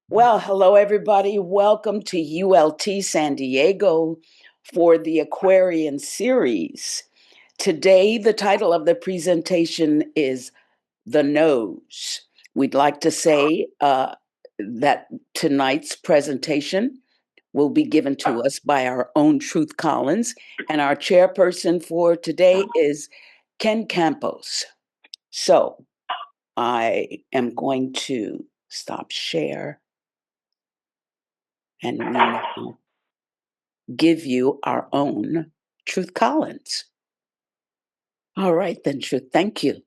Well, hello, everybody. Welcome to ULT San Diego for the Aquarian series. Today, the title of the presentation is The Nose. We'd like to say that tonight's presentation will be given to us by our own Truth Collins, and our chairperson for today is Ken Campos. So I am going to stop share and we now give you our own Truth Collins. All right, then, Truth. Thank you.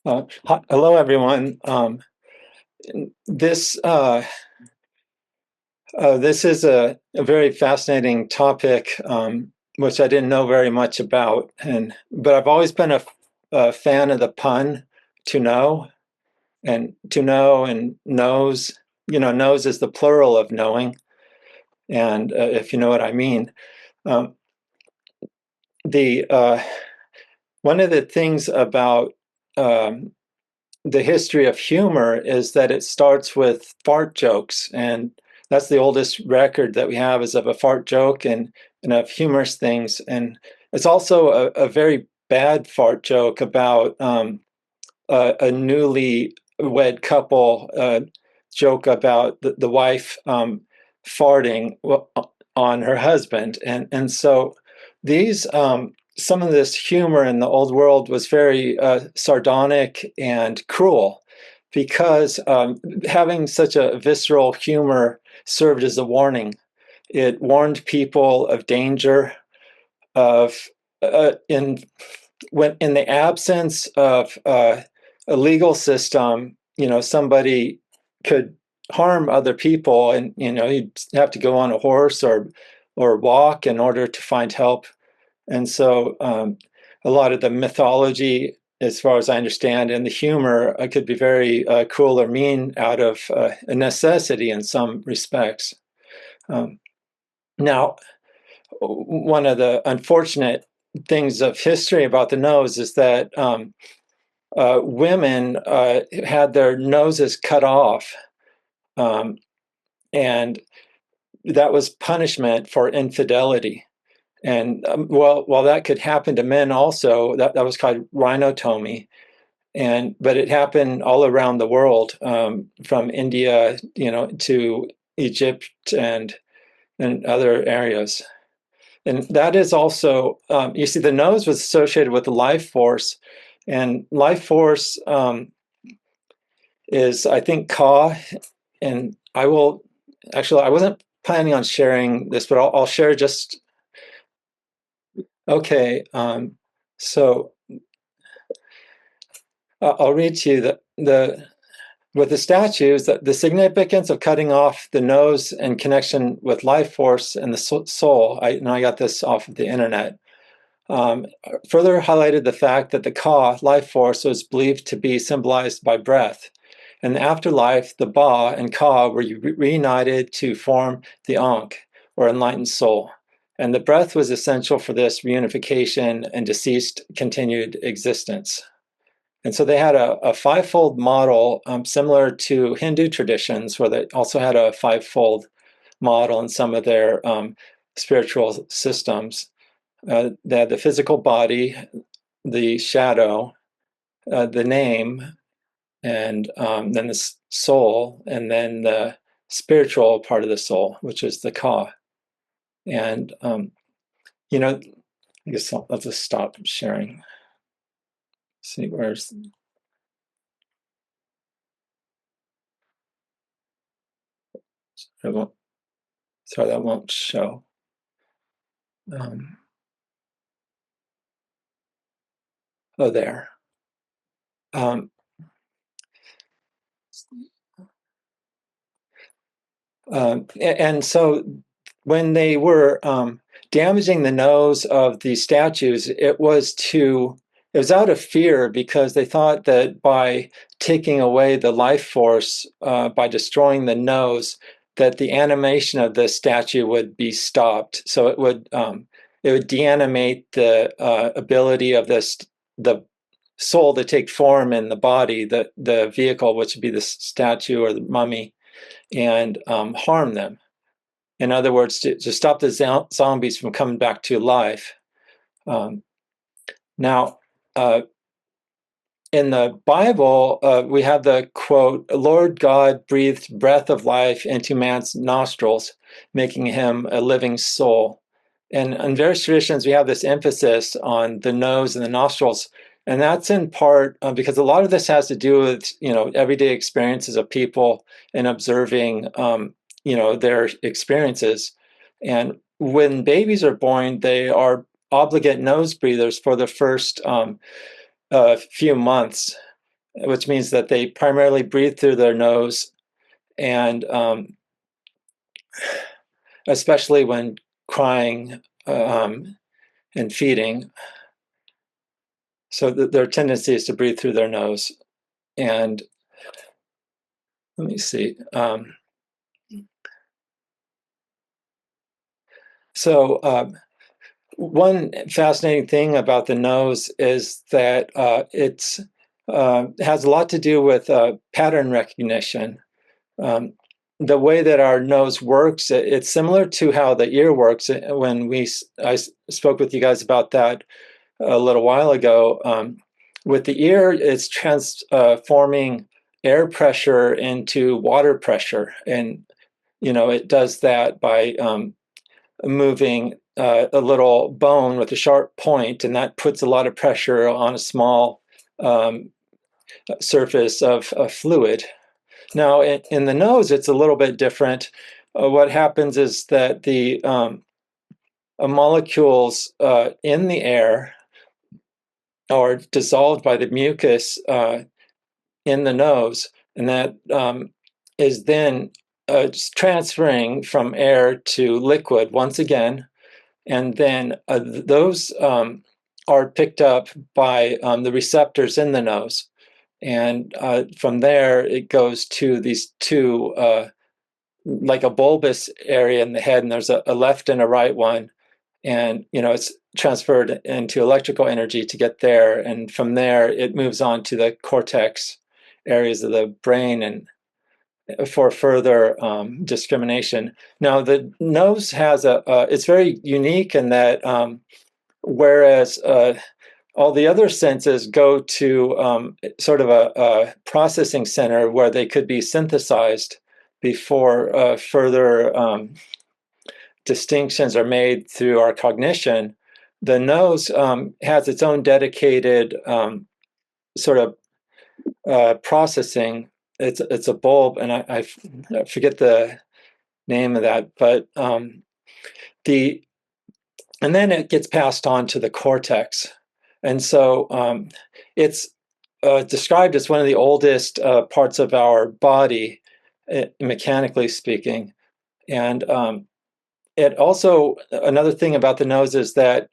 Hello, everyone. This this is a very fascinating topic, which I didn't know very much about, but I've always been a fan of the pun "to know," and "to know" and "knows." You know, "knows" is the plural of "knowing," and if you know what I mean. Um, the One of the things about um, the history of humor is that it starts with fart jokes, and that's the oldest record that we have is of a fart joke and of humorous things. And it's also a very bad fart joke about a newly wed couple joke about the wife farting on her husband. And so these some of this humor in the old world was very sardonic and cruel because having such a visceral humor served as a warning. It warned people of danger, of in the absence of a legal system, somebody could harm other people, and you'd have to go on a horse or walk in order to find help. And so a lot of the mythology, as far as I understand, and the humor could be very cruel or mean out of a necessity in some respects. Now, one of the unfortunate things of history about the nose is that women had their noses cut off, um, and that was punishment for infidelity. And well, while that could happen to men also, that was called rhinotomy. But it happened all around the world, from India, to Egypt and other areas. And that is also, you see, the nose was associated with the life force, and life force is, I think, Ka. And I will actually, I wasn't planning on sharing this, but I'll share just okay. So I'll read to you the with the statues, the significance of cutting off the nose in connection with life force and the soul. I got this off of the internet. Further highlighted the fact that the Ka, life force, was believed to be symbolized by breath. In the afterlife, the Ba and Ka were reunited to form the Ankh, or enlightened soul. And the breath was essential for this reunification and deceased continued existence. And so they had a fivefold model, similar to Hindu traditions, where they also had a fivefold model in some of their spiritual systems. They had the physical body, the shadow, the name, and then the soul, and then the spiritual part of the soul, which is the Ka. And, I guess I'll just stop sharing. See, where's sorry, that won't show. Oh, there. Um, and so when they were damaging the nose of the statues, it was out of fear, because they thought that by taking away the life force, by destroying the nose, that the animation of the statue would be stopped. So it would deanimate the ability of the soul to take form in the body, the vehicle, which would be the statue or the mummy. and harm them. In other words, to stop the zombies from coming back to life. Now, in the Bible, we have the quote, "Lord God breathed breath of life into man's nostrils, making him a living soul." And in various traditions, we have this emphasis on the nose and the nostrils. And that's in part because a lot of this has to do with, everyday experiences of people and observing, their experiences. And when babies are born, they are obligate nose breathers for the first few months, which means that they primarily breathe through their nose, and especially when crying and feeding. So their tendency is to breathe through their nose. And let me see. One fascinating thing about the nose is that it has a lot to do with pattern recognition. The way that our nose works, it's similar to how the ear works. When I spoke with you guys about that a little while ago, with the ear, it's transforming air pressure into water pressure, and it does that by moving a little bone with a sharp point, and that puts a lot of pressure on a small surface of fluid. Now, in the nose, it's a little bit different. What happens is that the molecules in the air are dissolved by the mucus in the nose, and that is then transferring from air to liquid once again. And then those are picked up by the receptors in the nose. And from there, it goes to these two, like a bulbous area in the head, and there's a left and a right one. And, it's transferred into electrical energy to get there. And from there, it moves on to the cortex areas of the brain and for further discrimination. Now, the nose has it's very unique in that whereas all the other senses go to sort of a processing center where they could be synthesized before further distinctions are made through our cognition, the nose has its own dedicated sort of processing. It's a bulb, and I forget the name of that, but and then it gets passed on to the cortex. And so it's described as one of the oldest parts of our body, mechanically speaking. And it also, another thing about the nose is that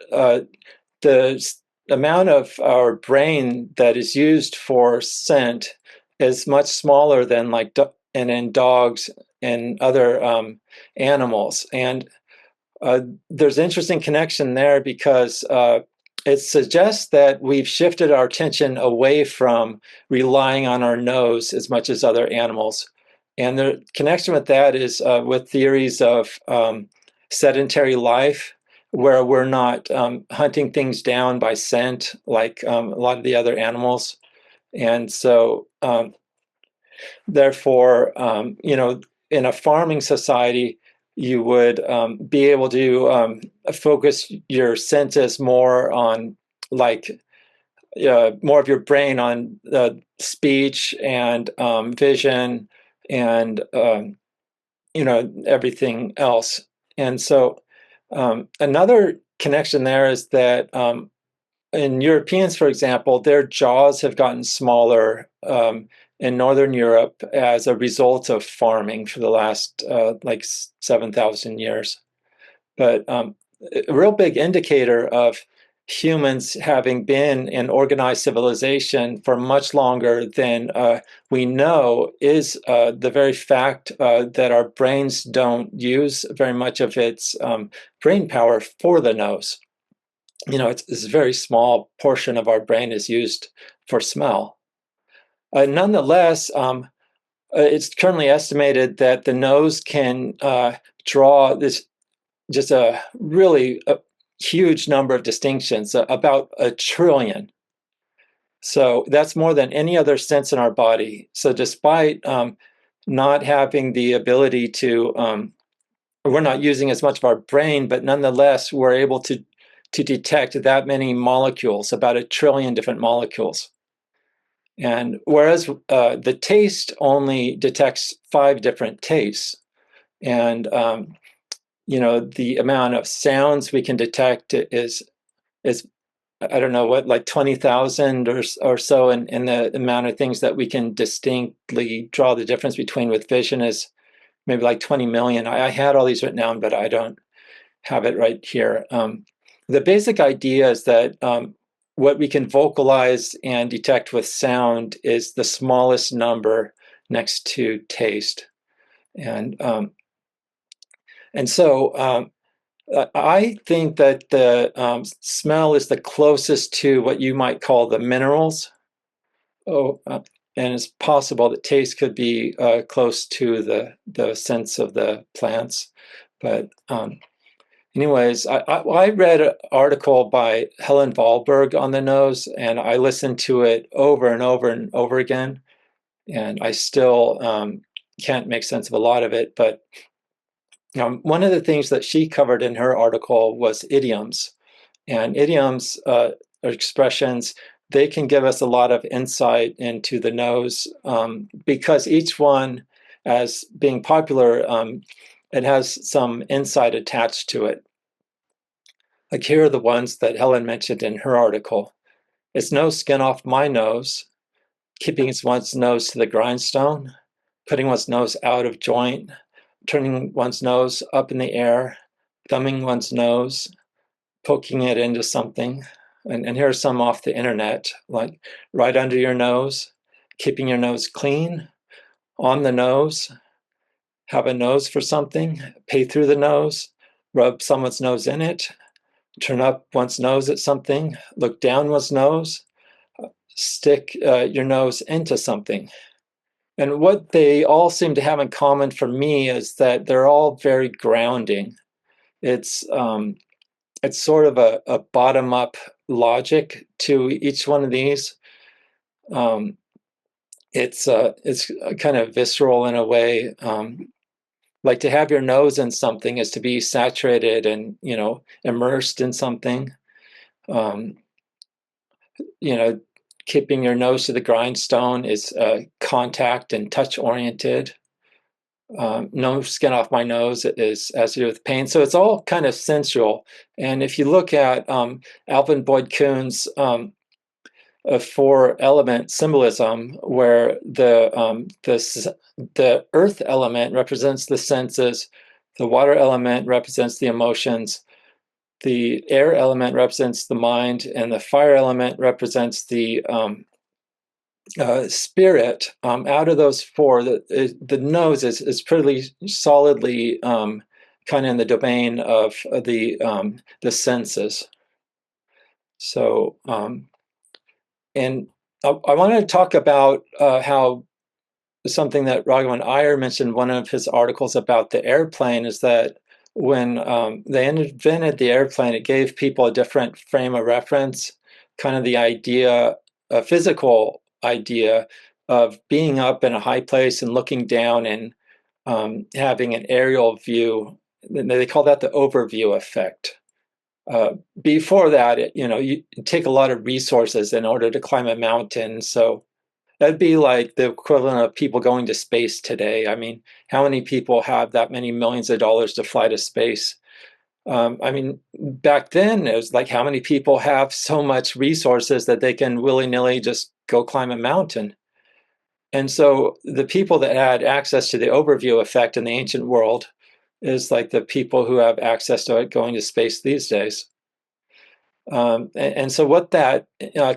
the amount of our brain that is used for scent is much smaller than and in dogs and other animals. And there's an interesting connection there because it suggests that we've shifted our attention away from relying on our nose as much as other animals. And the connection with that is with theories of sedentary life, where we're not hunting things down by scent like a lot of the other animals. And so, therefore, in a farming society, you would be able to focus your senses more on more of your brain on speech and vision and everything else. And so another connection there is that in Europeans, for example, their jaws have gotten smaller in Northern Europe as a result of farming for the last 7,000 years. But a real big indicator of humans having been in organized civilization for much longer than we know is the very fact that our brains don't use very much of its brain power for the nose. It's a very small portion of our brain is used for smell. Nonetheless, it's currently estimated that the nose can draw this just a really huge number of distinctions, about 1 trillion. So that's more than any other sense in our body. So despite not having the ability to, we're not using as much of our brain, but nonetheless, we're able to detect that many molecules, about 1 trillion different molecules. And whereas the taste only detects 5 different tastes, and the amount of sounds we can detect is I don't know what, like 20,000 or so, and the amount of things that we can distinctly draw the difference between with vision is maybe like 20 million. I had all these written down, but I don't have it right here. The basic idea is that what we can vocalize and detect with sound is the smallest number next to taste. And so I think that the smell is the closest to what you might call the minerals. And it's possible that taste could be close to the sense of the plants. But anyways, I read an article by Helen Wahlberg on the nose, and I listened to it over and over and over again. And I still can't make sense of a lot of it. But one of the things that she covered in her article was idioms. And idioms are expressions. They can give us a lot of insight into the nose, because each one, as being popular, it has some insight attached to it. Like here are the ones that Helen mentioned in her article. It's no skin off my nose, keeping one's nose to the grindstone, putting one's nose out of joint, turning one's nose up in the air, thumbing one's nose, poking it into something. And here's some off the internet, like right under your nose, keeping your nose clean, on the nose, have a nose for something, pay through the nose, rub someone's nose in it, turn up one's nose at something, look down one's nose, stick your nose into something. And what they all seem to have in common for me is that they're all very grounding. It's sort of a bottom-up logic to each one of these. It's kind of visceral in a way. Like to have your nose in something is to be saturated and immersed in something. Keeping your nose to the grindstone is contact and touch oriented. No skin off my nose has to do with pain. So it's all kind of sensual. And if you look at Alvin Boyd Kuhn's 4-element symbolism, where the earth element represents the senses, the water element represents the emotions, the air element represents the mind, and the fire element represents the spirit. Out of those 4, the nose is pretty solidly kind of in the domain of the senses. So, and I wanted to talk about how something that Raghavan Iyer mentioned in one of his articles about the airplane is that when they invented the airplane, it gave people a different frame of reference, kind of the idea, a physical idea of being up in a high place and looking down and having an aerial view. They call that the overview effect. Before that, you take a lot of resources in order to climb a mountain. So that'd be like the equivalent of people going to space today. I mean, how many people have that many millions of dollars to fly to space? I mean, back then, it was like how many people have so much resources that they can willy-nilly just go climb a mountain? And so the people that had access to the overview effect in the ancient world is like the people who have access to it going to space these days. And so what that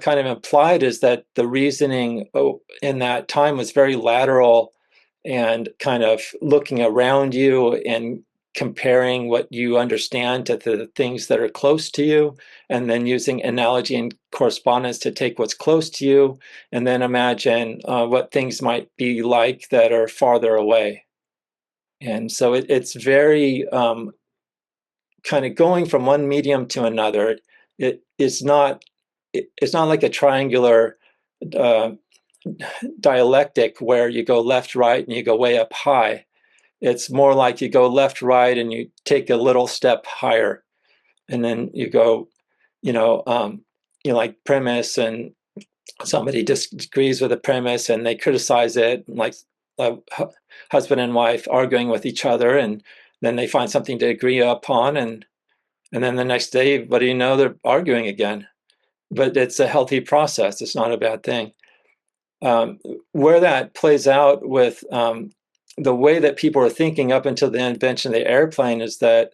kind of implied is that the reasoning in that time was very lateral and kind of looking around you and comparing what you understand to the things that are close to you, and then using analogy and correspondence to take what's close to you, and then imagine what things might be like that are farther away. And so it's very kind of going from one medium to another. It's not like a triangular uh, dialectic where you go left, right, and you go way up high. It's more like you go left, right, and you take a little step higher, and then you go, like premise, and somebody disagrees with the premise and they criticize it, like husband and wife arguing with each other, and then they find something to agree upon, and then the next day, what do you know, they're arguing again. But it's a healthy process. It's not a bad thing. Where that plays out with the way that people are thinking up until the invention of the airplane is that,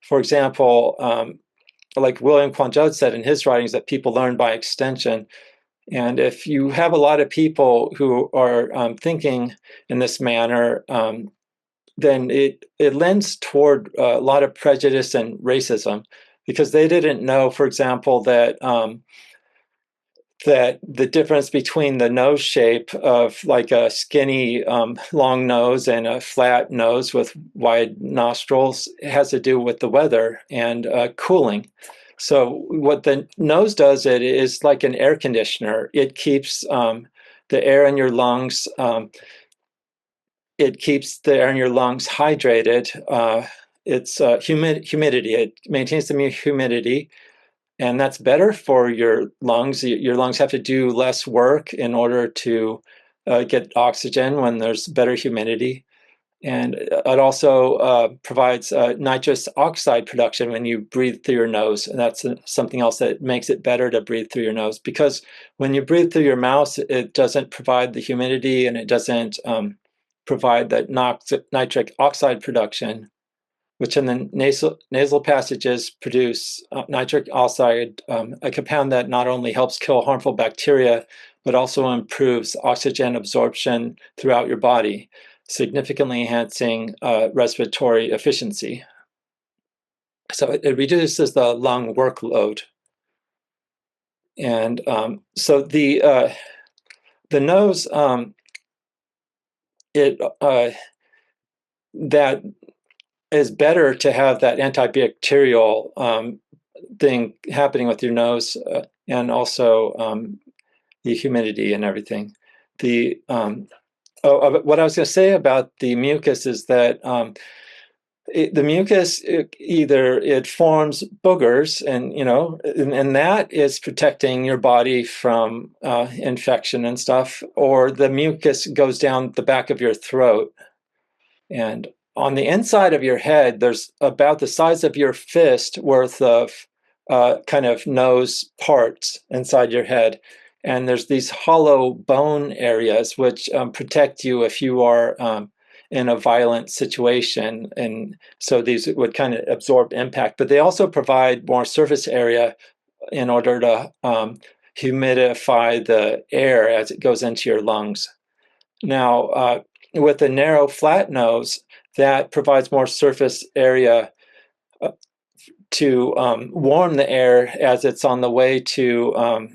for example, like William Quantrill said in his writings, that people learn by extension. And if you have a lot of people who are thinking in this manner, then it lends toward a lot of prejudice and racism, because they didn't know, for example, that that the difference between the nose shape of like a skinny, long nose and a flat nose with wide nostrils has to do with the weather and cooling. So what the nose does, it is like an air conditioner. It keeps the air in your lungs. It keeps the air in your lungs hydrated. It's humidity. It maintains the humidity, and that's better for your lungs. Your lungs have to do less work in order to get oxygen when there's better humidity. And it also provides nitrous oxide production when you breathe through your nose. And that's something else that makes it better to breathe through your nose, because when you breathe through your mouth, it doesn't provide the humidity, and it doesn't provide that nitric oxide production, which in the nasal passages produce nitric oxide, a compound that not only helps kill harmful bacteria, but also improves oxygen absorption throughout your body, significantly enhancing respiratory efficiency. So it reduces the lung workload. And so the nose, that is better to have that antibacterial thing happening with your nose, and also the humidity and everything. What I was going to say about the mucus is that the mucus either it forms boogers, and that is protecting your body from infection and stuff, or the mucus goes down the back of your throat. And on the inside of your head, there's about the size of your fist worth of kind of nose parts inside your head. And there's these hollow bone areas which protect you if you are in a violent situation. And so these would kind of absorb impact, but they also provide more surface area in order to humidify the air as it goes into your lungs. Now, with a narrow, flat nose, that provides more surface area to warm the air as it's on the way to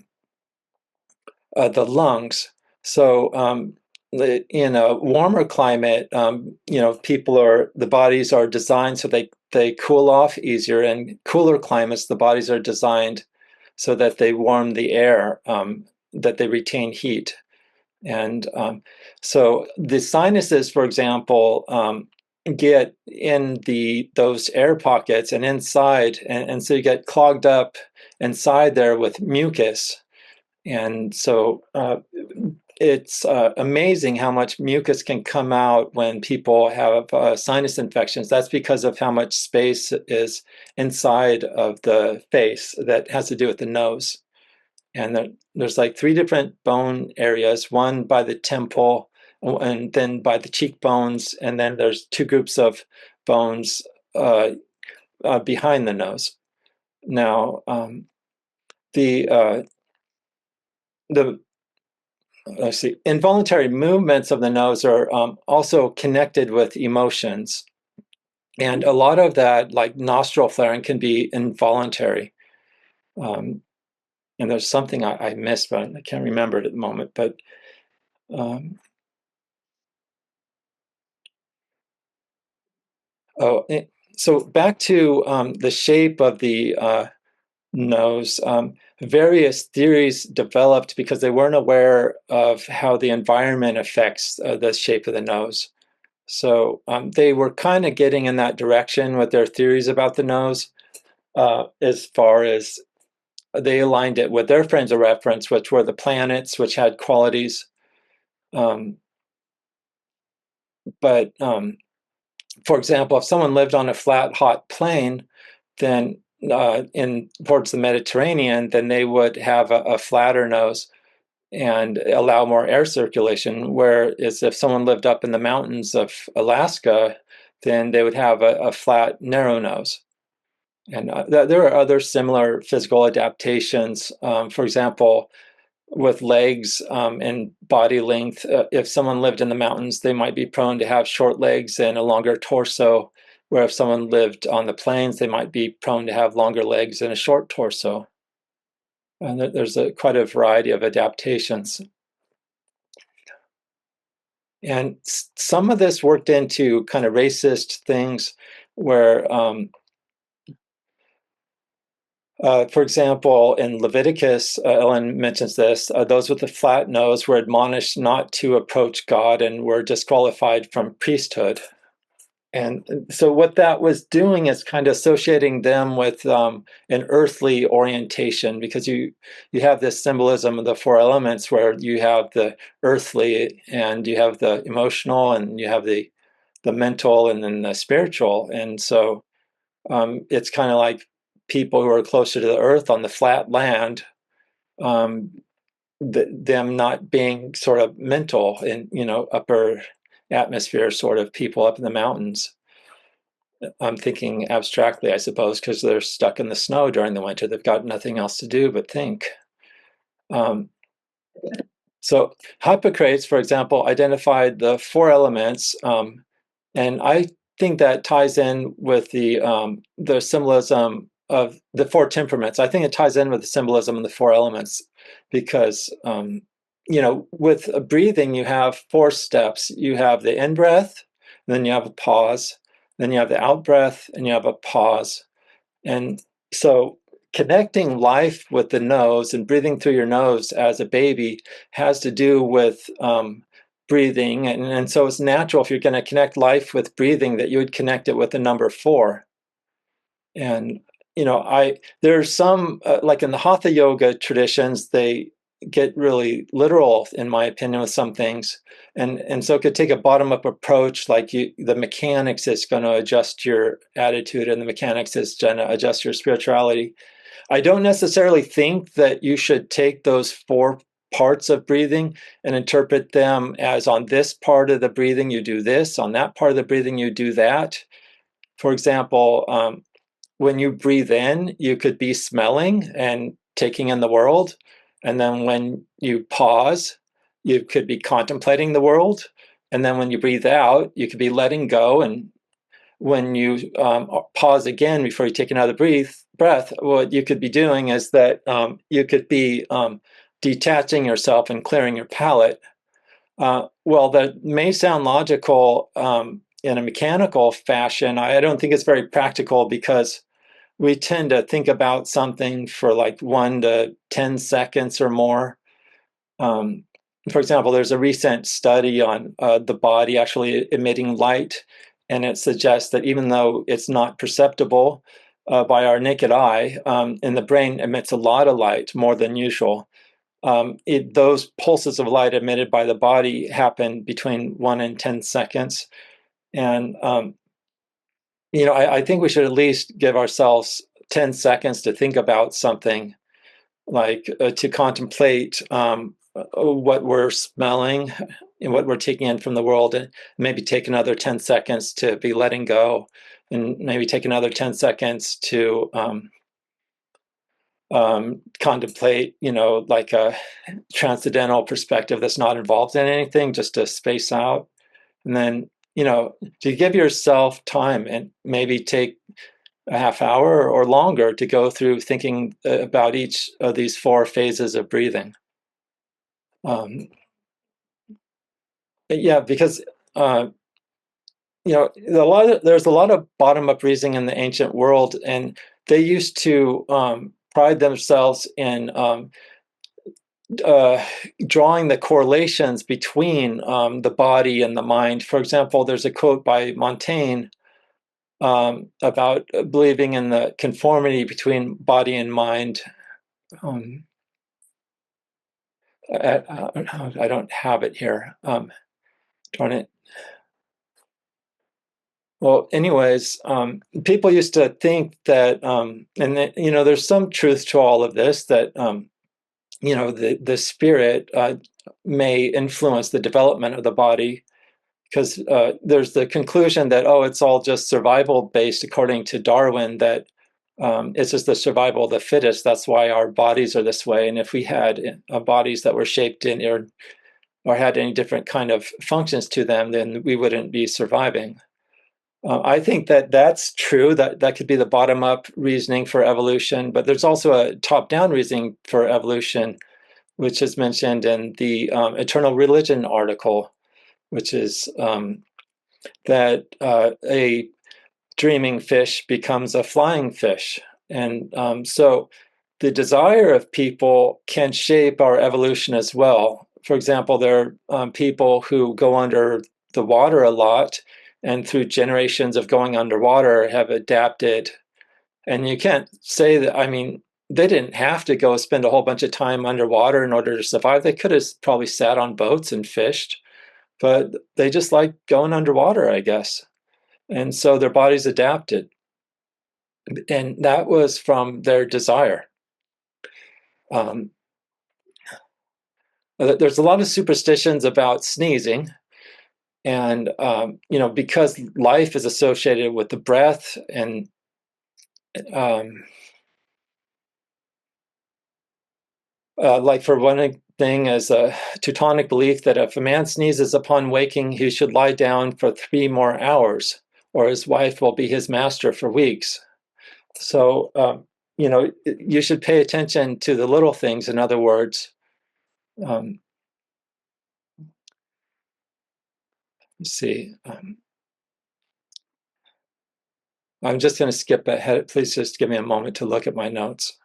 the lungs. So in a warmer climate, the bodies are designed so they cool off easier. In cooler climates, the bodies are designed so that they warm the air, that they retain heat. And so the sinuses, for example, get in those air pockets and inside, and so you get clogged up inside there with mucus. And so it's amazing how much mucus can come out when people have sinus infections. That's because of how much space is inside of the face that has to do with the nose. And there's like 3 different bone areas, one by the temple, and then by the cheekbones, and then there's 2 groups of bones behind the nose. Now, the let's see, involuntary movements of the nose are also connected with emotions. And a lot of that, like nostril flaring, can be involuntary. And there's something I missed, but I can't remember it at the moment. But um, so back to the shape of the nose. Various theories developed because they weren't aware of how the environment affects the shape of the nose. So they were kind of getting in that direction with their theories about the nose, as far as they aligned it with their frames of reference, which were the planets, which had qualities. Um, but for example, if someone lived on a flat, hot plain, then in towards the Mediterranean, then they would have a flatter nose and allow more air circulation. Whereas if someone lived up in the mountains of Alaska, then they would have a flat, narrow nose. And there are other similar physical adaptations. For example, with legs and body length, if someone lived in the mountains, they might be prone to have short legs and a longer torso. Where if someone lived on the plains, they might be prone to have longer legs and a short torso. And there's quite a variety of adaptations. And some of this worked into kind of racist things where, for example, in Leviticus, Ellen mentions this, those with the flat nose were admonished not to approach God and were disqualified from priesthood. And so what that was doing is kind of associating them with an earthly orientation, because you have this symbolism of the four elements where you have the earthly and you have the emotional and you have the mental and then the spiritual. And so it's kind of like people who are closer to the earth on the flat land, um, them not being sort of mental in, upper atmosphere sort of people up in the mountains. I'm thinking abstractly, I suppose, because they're stuck in the snow during the winter. They've got nothing else to do but think. Um, so Hippocrates, for example, identified the four elements, and I think that ties in with the symbolism of the four temperaments. I think it ties in with the symbolism of the four elements because, with breathing, you have four steps. You have the in breath, then you have a pause, then you have the out breath, and you have a pause. And so connecting life with the nose and breathing through your nose as a baby has to do with breathing. And so it's natural, if you're going to connect life with breathing, that you would connect it with the number four. And, there's some, like in the Hatha yoga traditions, they get really literal, in my opinion, with some things. And so it could take a bottom-up approach, like the mechanics is going to adjust your attitude and the mechanics is going to adjust your spirituality. I don't necessarily think that you should take those four parts of breathing and interpret them as, on this part of the breathing you do this, on that part of the breathing you do that. For example, when you breathe in, you could be smelling and taking in the world. And then when you pause, you could be contemplating the world. And then when you breathe out, you could be letting go. And when you pause again before you take another breath, what you could be doing is that you could be detaching yourself and clearing your palate. Well, that may sound logical in a mechanical fashion. I don't think it's very practical, because we tend to think about something for like 1 to 10 seconds or more. For example, there's a recent study on the body actually emitting light, and it suggests that even though it's not perceptible by our naked eye, and the brain emits a lot of light, more than usual, those pulses of light emitted by the body happen between 1 and 10 seconds. And I think we should at least give ourselves 10 seconds to think about something, like to contemplate what we're smelling and what we're taking in from the world, and maybe take another 10 seconds to be letting go, and maybe take another 10 seconds to contemplate, like a transcendental perspective that's not involved in anything, just to space out. And then to give yourself time and maybe take a half hour or longer to go through thinking about each of these 4 phases of breathing. Yeah, because there's a lot of bottom-up breathing in the ancient world, and they used to pride themselves in drawing the correlations between the body and the mind. For example, there's a quote by Montaigne about believing in the conformity between body and mind. I don't have it here. Darn it. Well, anyways, people used to think that, there's some truth to all of this, that the spirit may influence the development of the body, because there's the conclusion that, it's all just survival based, according to Darwin, that it's just the survival of the fittest. That's why our bodies are this way. And if we had bodies that were shaped in or had any different kind of functions to them, then we wouldn't be surviving. I think that that's true. That could be the bottom-up reasoning for evolution, but there's also a top-down reasoning for evolution, which is mentioned in the Eternal Religion article, which is that a dreaming fish becomes a flying fish. And so the desire of people can shape our evolution as well. For example, there are people who go under the water a lot, and through generations of going underwater have adapted. And you can't say that, they didn't have to go spend a whole bunch of time underwater in order to survive. They could have probably sat on boats and fished, but they just like going underwater, I guess. And so their bodies adapted. And that was from their desire. There's a lot of superstitions about sneezing. And, because life is associated with the breath, and like for one thing, is a Teutonic belief that if a man sneezes upon waking, he should lie down for 3 more hours, or his wife will be his master for weeks. So, you should pay attention to the little things, in other words. Let's see. I'm just going to skip ahead. Please just give me a moment to look at my notes.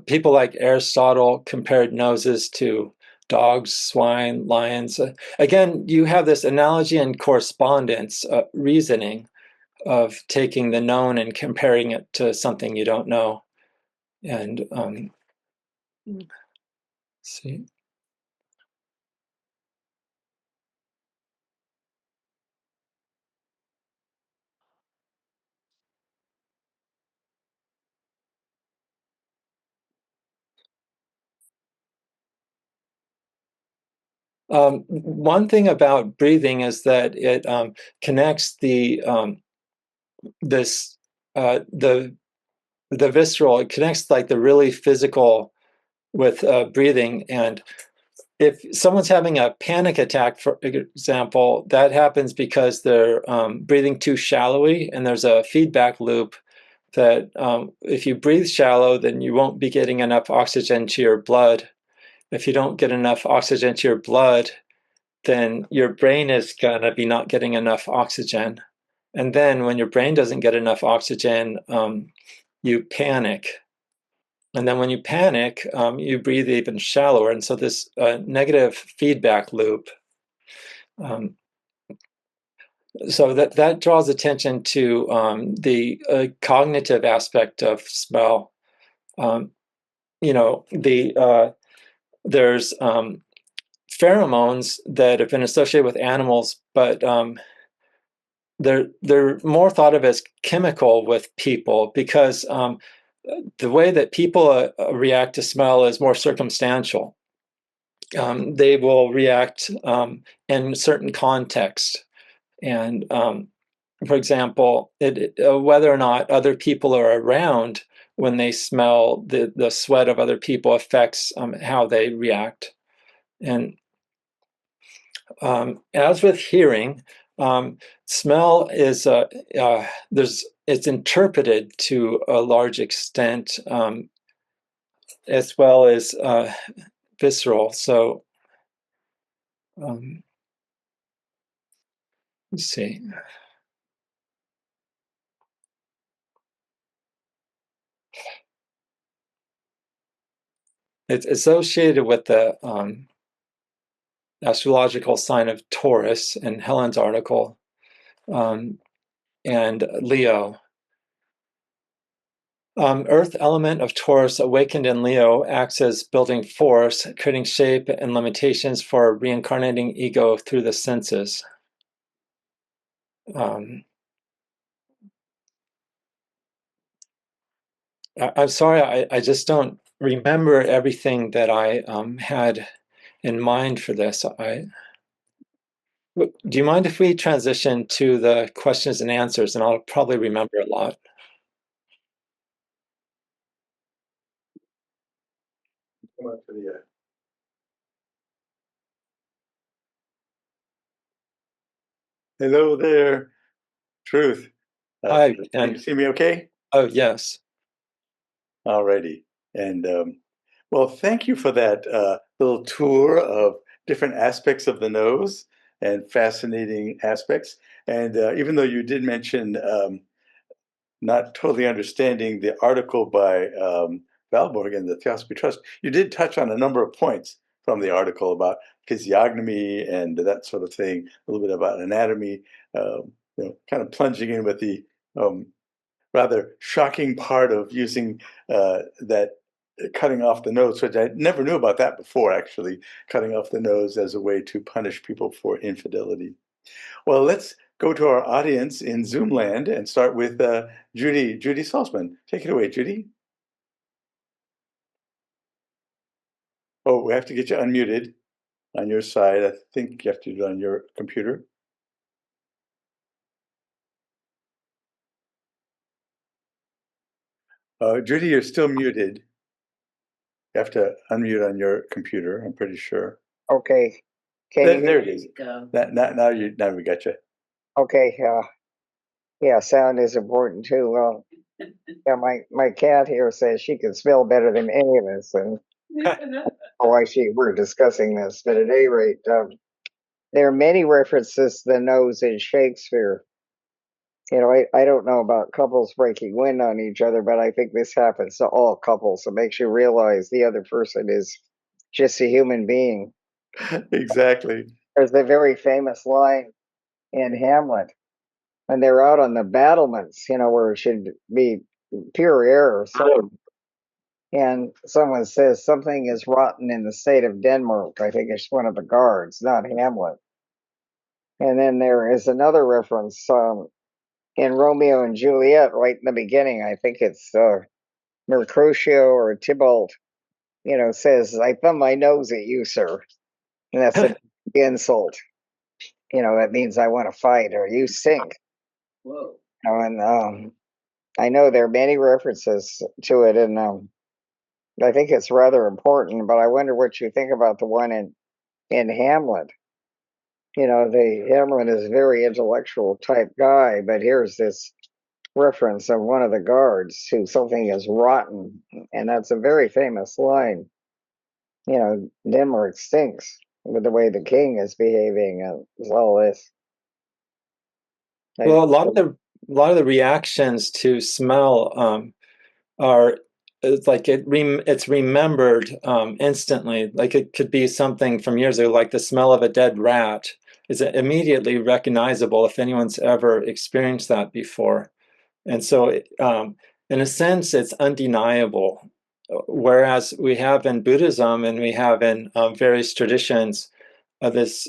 People like Aristotle compared noses to dogs, swine, lions. Again, you have this analogy and correspondence reasoning of taking the known and comparing it to something you don't know. And let's see. One thing about breathing is that it connects the visceral. It connects like the really physical with breathing. And if someone's having a panic attack, for example, that happens because they're breathing too shallowly, and there's a feedback loop that if you breathe shallow, then you won't be getting enough oxygen to your blood. If you don't get enough oxygen to your blood, then your brain is going to be not getting enough oxygen. And then when your brain doesn't get enough oxygen, you panic. And then when you panic, you breathe even shallower. And so this negative feedback loop. So that draws attention to the cognitive aspect of smell. There's pheromones that have been associated with animals, but they're more thought of as chemical with people, because the way that people react to smell is more circumstantial. They will react in certain context, and for example, whether or not other people are around when they smell the sweat of other people affects how they react. And as with hearing, smell is it's interpreted to a large extent, as well as visceral. So let's see. It's associated with the astrological sign of Taurus in Helen's article, and Leo. Earth element of Taurus awakened in Leo acts as building force, creating shape and limitations for reincarnating ego through the senses. I'm sorry, I just don't remember everything that I had in mind for this. Do you mind if we transition to the questions and answers, and I'll probably remember a lot. Hello there, Truth. Hi, Can you see me okay? Oh, yes. Alrighty. And well, thank you for that little tour of different aspects of the nose and fascinating aspects. And even though you did mention not totally understanding the article by Valborg and the Theosophy Trust, you did touch on a number of points from the article about physiognomy and that sort of thing, a little bit about anatomy, kind of plunging in with the rather shocking part of using that cutting off the nose, which I never knew about that before, actually, cutting off the nose as a way to punish people for infidelity. Well, let's go to our audience in Zoom land and start with Judy Salzman. Take it away, Judy. Oh, we have to get you unmuted on your side. I think you have to do it on your computer. Judy, you're still muted. You have to unmute on your computer, I'm pretty sure. Okay. There it is. Now we got you. Okay. Yeah, sound is important too. Well, yeah, my cat here says she can smell better than any of us, and why we're discussing this. But at any rate, there are many references to the nose in Shakespeare. I don't know about couples breaking wind on each other, but I think this happens to all couples. It makes you realize the other person is just a human being. Exactly. There's a very famous line in Hamlet when they're out on the battlements, where it should be pure air. And someone says something is rotten in the state of Denmark. I think it's one of the guards, not Hamlet. And then there is another reference in Romeo and Juliet, right in the beginning. I think it's Mercutio or Tybalt, says, "I thumb my nose at you, sir." And that's an insult. That means I want to fight or you stink. Whoa. And I know there are many references to it, and I think it's rather important. But I wonder what you think about the one in Hamlet. The Hamlet is a very intellectual type guy, but here's this reference of one of the guards to something is rotten, and that's a very famous line. Denmark stinks with the way the king is behaving and all this. Well, a lot of the reactions to smell are it's like it's remembered instantly. Like it could be something from years ago, like the smell of a dead rat is immediately recognizable if anyone's ever experienced that before. And so, in a sense, it's undeniable. Whereas we have in Buddhism and we have in various traditions this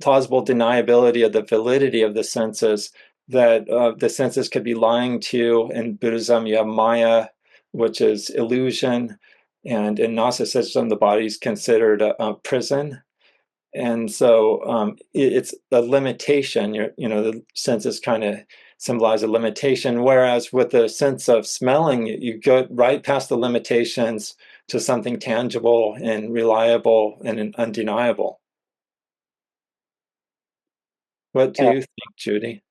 plausible deniability of the validity of the senses, that the senses could be lying to you. In Buddhism, you have Maya, which is illusion, and in Gnosticism, the body is considered a prison. And so it's a limitation. The senses kind of symbolize a limitation, whereas with the sense of smelling, you go right past the limitations to something tangible and reliable and undeniable. What do Yeah, you think, Judy?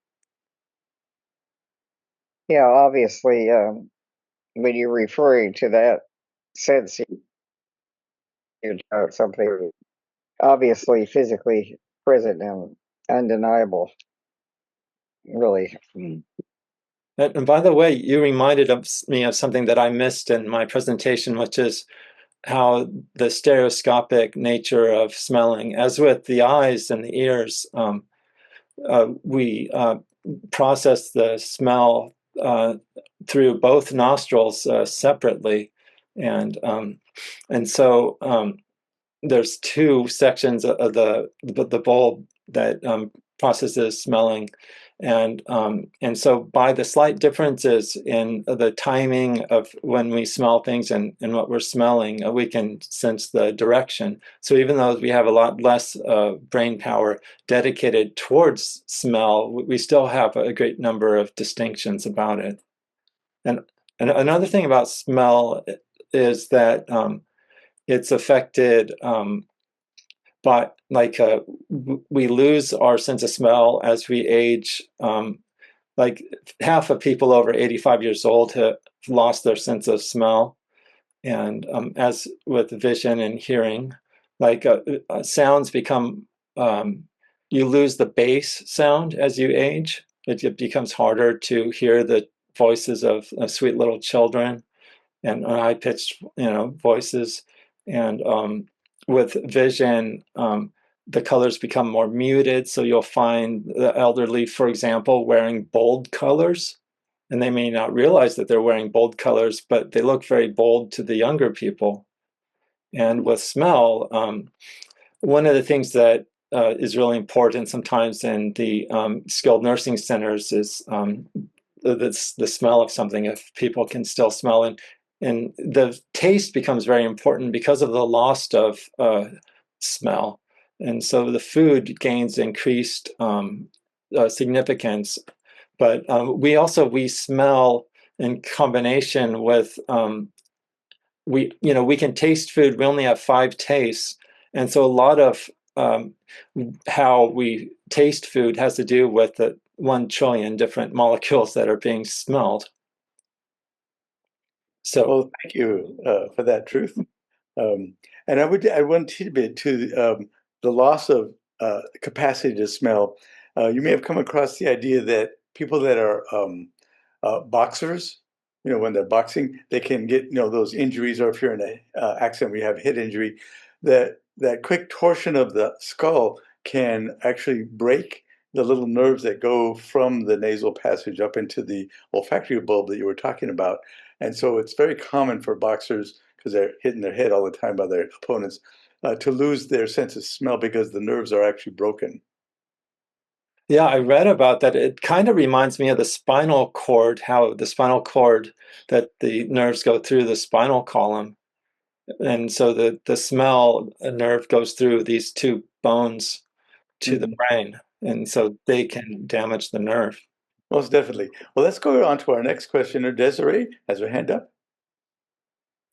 yeah. Obviously, when you're referring to that sense, you're talking about something obviously physically present and undeniable. Really. And by the way, you reminded me of something that I missed in my presentation, which is how the stereoscopic nature of smelling, as with the eyes and the ears, we process the smell through both nostrils separately, and so there's two sections of the bulb that processes smelling, and so by the slight differences in the timing of when we smell things and what we're smelling, we can sense the direction. So even though we have a lot less brain power dedicated towards smell, we still have a great number of distinctions about it. And another thing about smell is that it's affected but we lose our sense of smell as we age. Like half of people over 85 years old have lost their sense of smell, and as with vision and hearing, sounds become you lose the bass sound as you age. It becomes harder to hear the voices of sweet little children and high-pitched, voices. And with vision, the colors become more muted. So you'll find the elderly, for example, wearing bold colors, and they may not realize that they're wearing bold colors, but they look very bold to the younger people. And with smell, one of the things that is really important sometimes in the skilled nursing centers is the smell of something, if people can still smell, and the taste becomes very important because of the loss of smell, and so the food gains increased significance. But we smell in combination with we can taste food. We only have 5 tastes, and so a lot of how we taste food has to do with the 1 trillion different molecules that are being smelled. So, Well, thank you for that truth. And I want tidbit to the loss of capacity to smell. You may have come across the idea that people that are boxers, when they're boxing, they can get those injuries, or if you're in an accident where you have head injury, that quick torsion of the skull can actually break the little nerves that go from the nasal passage up into the olfactory bulb that you were talking about. And so it's very common for boxers, because they're hitting their head all the time by their opponents, to lose their sense of smell because the nerves are actually broken. yeah, I read about that. It kind of reminds me of the spinal cord, how the spinal cord, that the nerves go through the spinal column. And so the smell nerve goes through these 2 bones to the Mhm. brain. And so they can damage the nerve. Most definitely. Well, let's go on to our next questioner. Desiree has her hand up.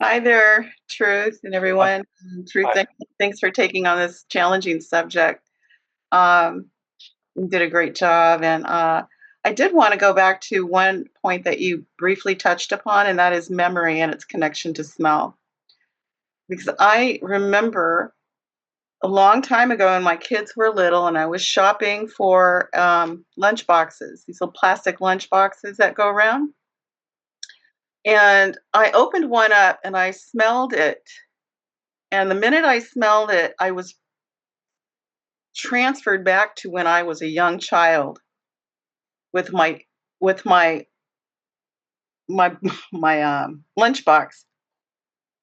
Hi there, Truth and everyone. Truth, Hi. thanks for taking on this challenging subject. Um, you did a great job. And I did want to go back to one point that you briefly touched upon, and that is memory and its connection to smell. Because I remember a long time ago when my kids were little and I was shopping for lunch boxes, these little plastic lunch boxes that go around. And I opened one up and I smelled it. And the minute I smelled it, I was transferred back to when I was a young child with my my lunchbox,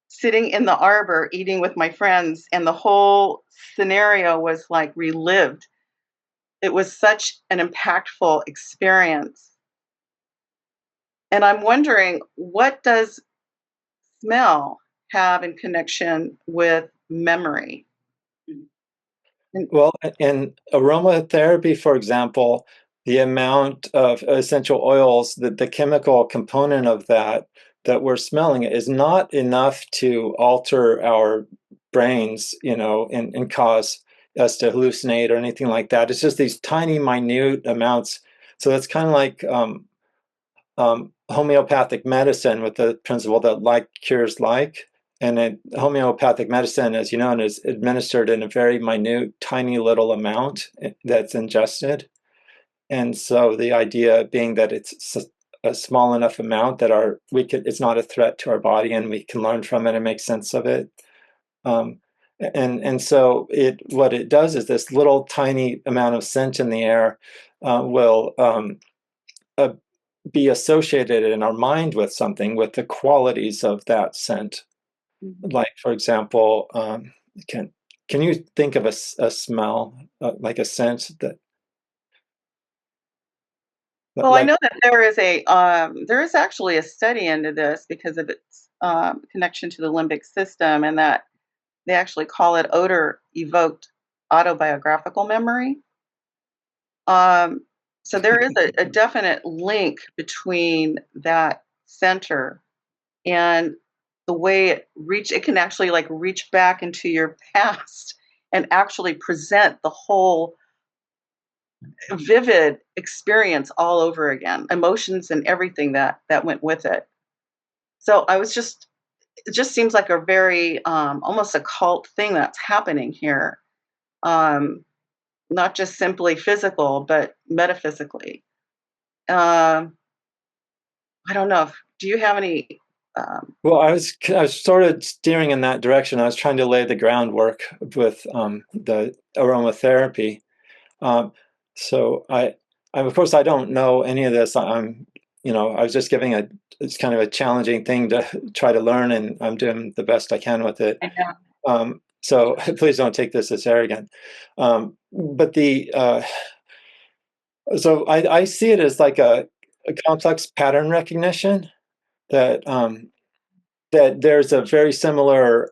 sitting in the arbor eating with my friends, and the whole scenario was like relived. It was such an impactful experience. And I'm wondering, what does smell have in connection with memory? Well, in aromatherapy, for example, the amount of essential oils, the chemical component of that we're smelling is not enough to alter our brains, and cause us to hallucinate or anything like that. It's just these tiny, minute amounts. So it's kind of like homeopathic medicine with the principle that like cures like. And homeopathic medicine, as you know, is administered in a very minute, tiny little amount that's ingested. And so the idea being that it's a small enough amount that it's not a threat to our body, and we can learn from it and make sense of it. And so what it does is this little tiny amount of scent in the air will be associated in our mind with something, with the qualities of that scent. Like, for example, can you think of a smell, like a scent that? Well, I know that there is actually a study into this because of its connection to the limbic system, and that they actually call it odor evoked autobiographical memory. So there is a definite link between that center and the way it can actually like reach back into your past and actually present the whole vivid experience all over again, emotions and everything that went with it. So it just seems like a very almost a cult thing that's happening here. Not just simply physical, but metaphysically. Um, I don't know. Do you have any? Well, I was sort of steering in that direction. I was trying to lay the groundwork with the aromatherapy. So of course, I don't know any of this. I was just giving it's kind of a challenging thing to try to learn, and I'm doing the best I can with it. I know. So please don't take this as arrogant. But so I see it as like a complex pattern recognition that that there's a very similar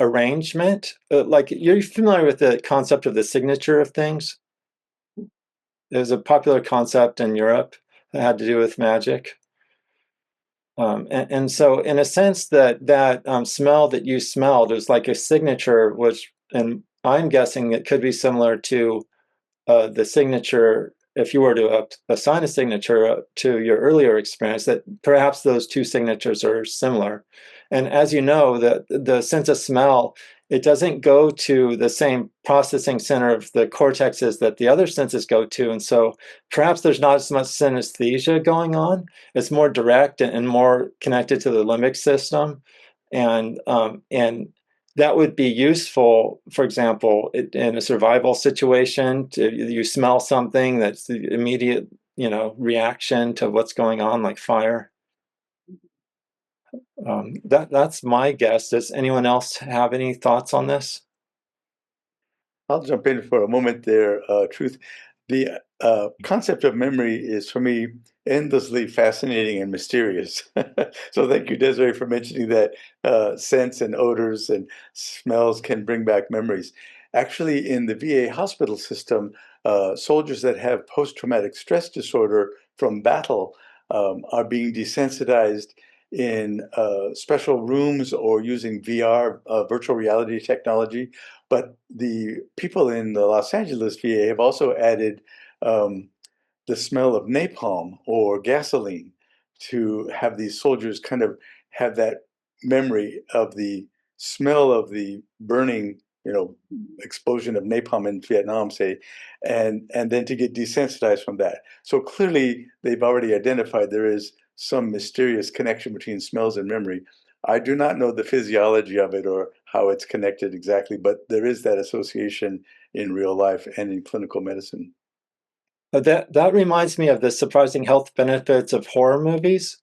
arrangement. Like, you're familiar with the concept of the signature of things? There's a popular concept in Europe that had to do with magic. And so, in a sense, that smell that you smelled is like a signature, and I'm guessing it could be similar to the signature, if you were to assign a signature to your earlier experience, that perhaps those two signatures are similar. And as you know, the sense of smell, it doesn't go to the same processing center of the cortexes that the other senses go to. And so perhaps there's not as much synesthesia going on. It's more direct and more connected to the limbic system. And that would be useful, for example, in a survival situation. You smell something that's the immediate, reaction to what's going on, like fire. That's my guess. Does anyone else have any thoughts on this? I'll jump in for a moment there, Truth. The concept of memory is, for me, endlessly fascinating and mysterious. So thank you, Desiree, for mentioning that scents and odors and smells can bring back memories. Actually, in the VA hospital system, soldiers that have post-traumatic stress disorder from battle are being desensitized in special rooms or using VR, virtual reality technology. But the people in the Los Angeles VA have also added the smell of napalm or gasoline to have these soldiers kind of have that memory of the smell of the burning, explosion of napalm in Vietnam, say, and then to get desensitized from that. So clearly, they've already identified there is some mysterious connection between smells and memory. I do not know the physiology of it or how it's connected exactly, but there is that association in real life and in clinical medicine. That reminds me of the surprising health benefits of horror movies,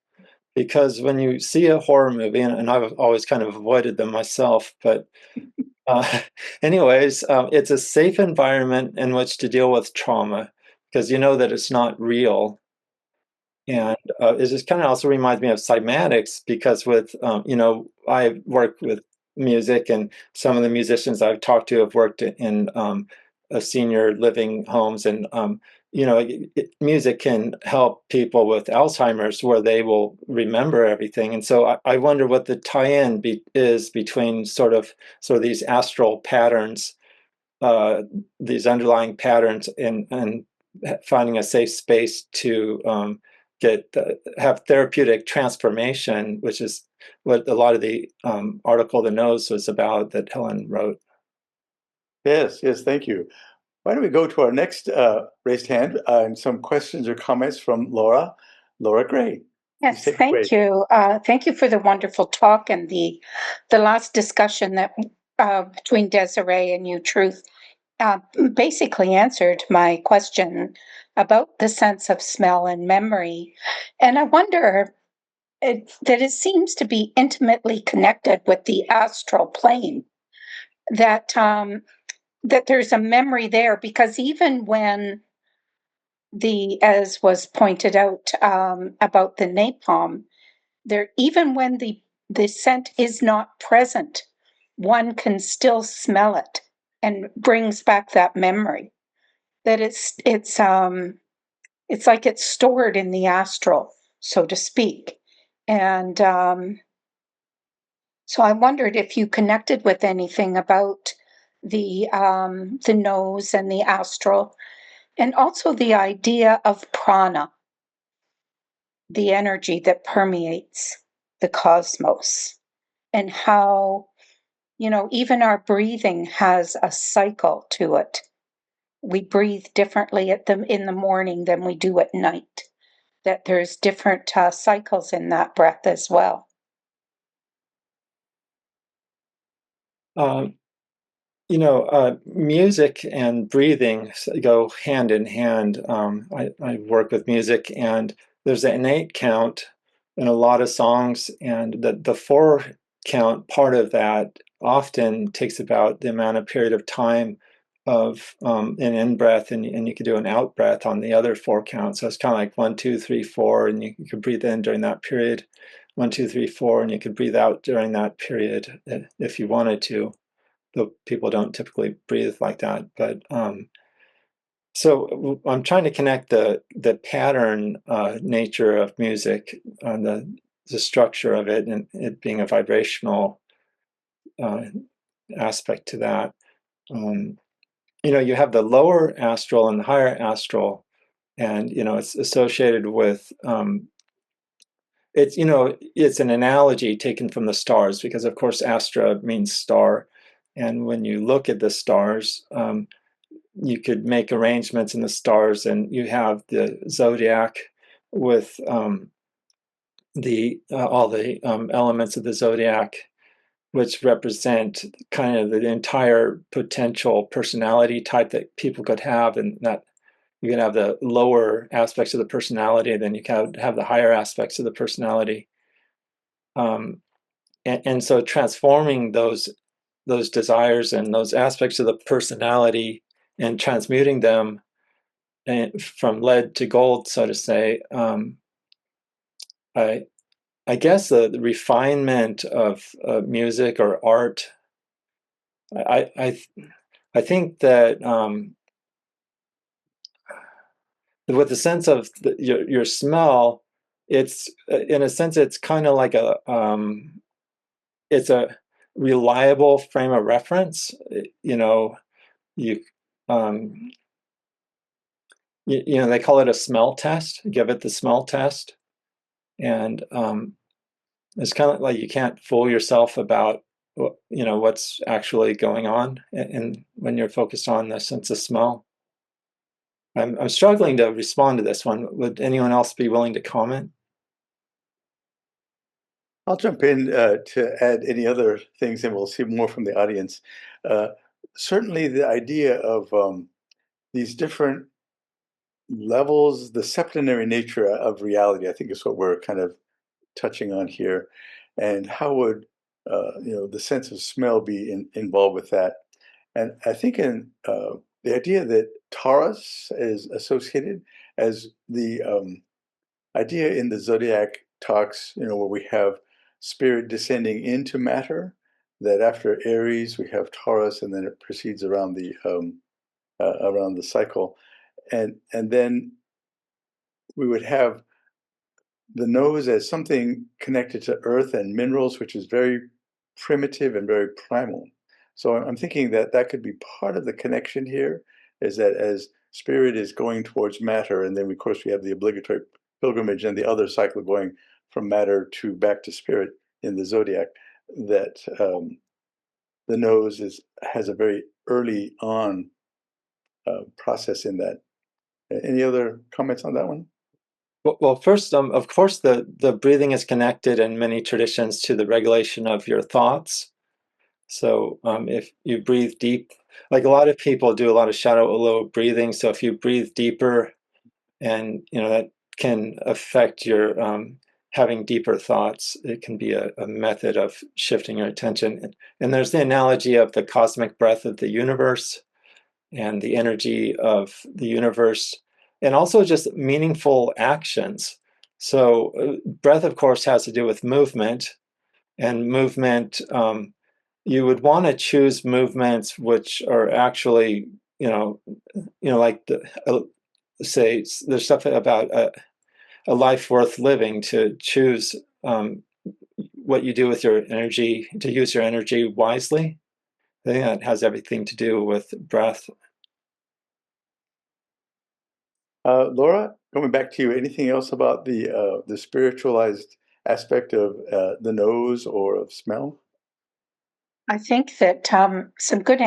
because when you see a horror movie, and I've always kind of avoided them myself, but anyways, it's a safe environment in which to deal with trauma, because you know that it's not real. And it just kind of also reminds me of cymatics, because I work with music, and some of the musicians I've talked to have worked in senior living homes, and music can help people with Alzheimer's, where they will remember everything. And so I wonder what the tie-in is between sort of these astral patterns, these underlying patterns, and finding a safe space to have therapeutic transformation, which is what a lot of the article "The Nose" was about that Helen wrote. Yes, thank you. Why don't we go to our next raised hand and some questions or comments from Laura Gray. Yes, thank you. Thank you for the wonderful talk and the last discussion that between Desiree and you, Truth, basically answered my question about the sense of smell and memory. And I wonder that it seems to be intimately connected with the astral plane, that that there's a memory there, because even when as was pointed out about the napalm, there, even when the scent is not present, one can still smell it and brings back that memory. That it's like it's stored in the astral, so to speak. And so I wondered if you connected with anything about the nose and the astral, and also the idea of prana, the energy that permeates the cosmos, and how, even our breathing has a cycle to it. We breathe differently in the morning than we do at night. That there's different cycles in that breath as well. Music and breathing go hand in hand. I work with music, and there's an 8 count in a lot of songs, and the 4 count part of that often takes about the amount of period of time of an in breath, and you could do an out breath on the other 4 counts. So it's kind of like 1, 2, 3, 4, and you could breathe in during that period. 1, 2, 3, 4, and you could breathe out during that period if you wanted to. Though people don't typically breathe like that. But so I'm trying to connect the pattern nature of music, the structure of it, and it being a vibrational aspect to that. You have the lower astral and the higher astral, and it's associated with it's an analogy taken from the stars, because of course Astra means star, and when you look at the stars, you could make arrangements in the stars, and you have the zodiac with the all the elements of the zodiac, which represent kind of the entire potential personality type that people could have, and that you can have the lower aspects of the personality, and then you can have the higher aspects of the personality. And so transforming those desires and those aspects of the personality and transmuting them from lead to gold, so to say. I guess the refinement of music or art. I think that with the sense of your smell, it's in a sense it's kind of like it's a reliable frame of reference. You they call it a smell test. Give it the smell test, and it's kind of like you can't fool yourself about what's actually going on, and when you're focused on the sense of smell. I'm struggling to respond to this one. Would anyone else be willing to comment? I'll jump in to add any other things, and we'll see more from the audience. Certainly the idea of these different levels, the septenary nature of reality, I think is what we're kind of touching on here. And how would the sense of smell be involved with that? And I think in the idea that Taurus is associated as the idea in the zodiac talks, where we have spirit descending into matter, that after Aries we have Taurus, and then it proceeds around the around the cycle, and then we would have the nose as something connected to earth and minerals, which is very primitive and very primal. So I'm thinking that that could be part of the connection here, is that as spirit is going towards matter, and then of course we have the obligatory pilgrimage and the other cycle going from matter to back to spirit in the zodiac, that the nose has a very early on process in that. Any other comments on that one? Well, first, of course, the breathing is connected in many traditions to the regulation of your thoughts. So if you breathe deep, like a lot of people do a lot of shallow low breathing. So if you breathe deeper, and that can affect your having deeper thoughts. It can be a method of shifting your attention. And there's the analogy of the cosmic breath of the universe and the energy of the universe, and also just meaningful actions. So breath, of course, has to do with movement, and movement, you would want to choose movements which are actually, like say there's stuff about a life worth living, to choose what you do with your energy, to use your energy wisely. I think that has everything to do with breath. Laura, coming back to you, anything else about the spiritualized aspect of the nose or of smell? I think that some good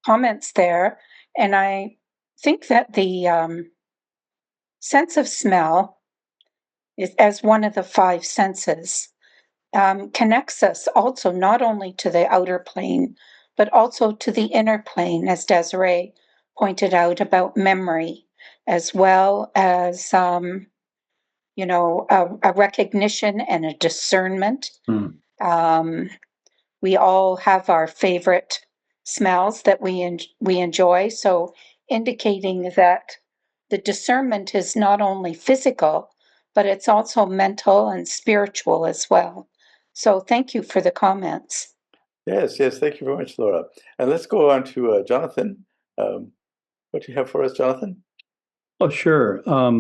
comments there, and I think that the sense of smell is as one of the five senses connects us also not only to the outer plane, but also to the inner plane, as Desiree pointed out about memory, as well as a recognition and a discernment. We all have our favorite smells that we enjoy, so indicating that the discernment is not only physical, but it's also mental and spiritual as well. So thank you for the comments. Yes, thank you very much, Laura. And let's go on to Jonathan. What do you have for us, Jonathan? Oh, sure. I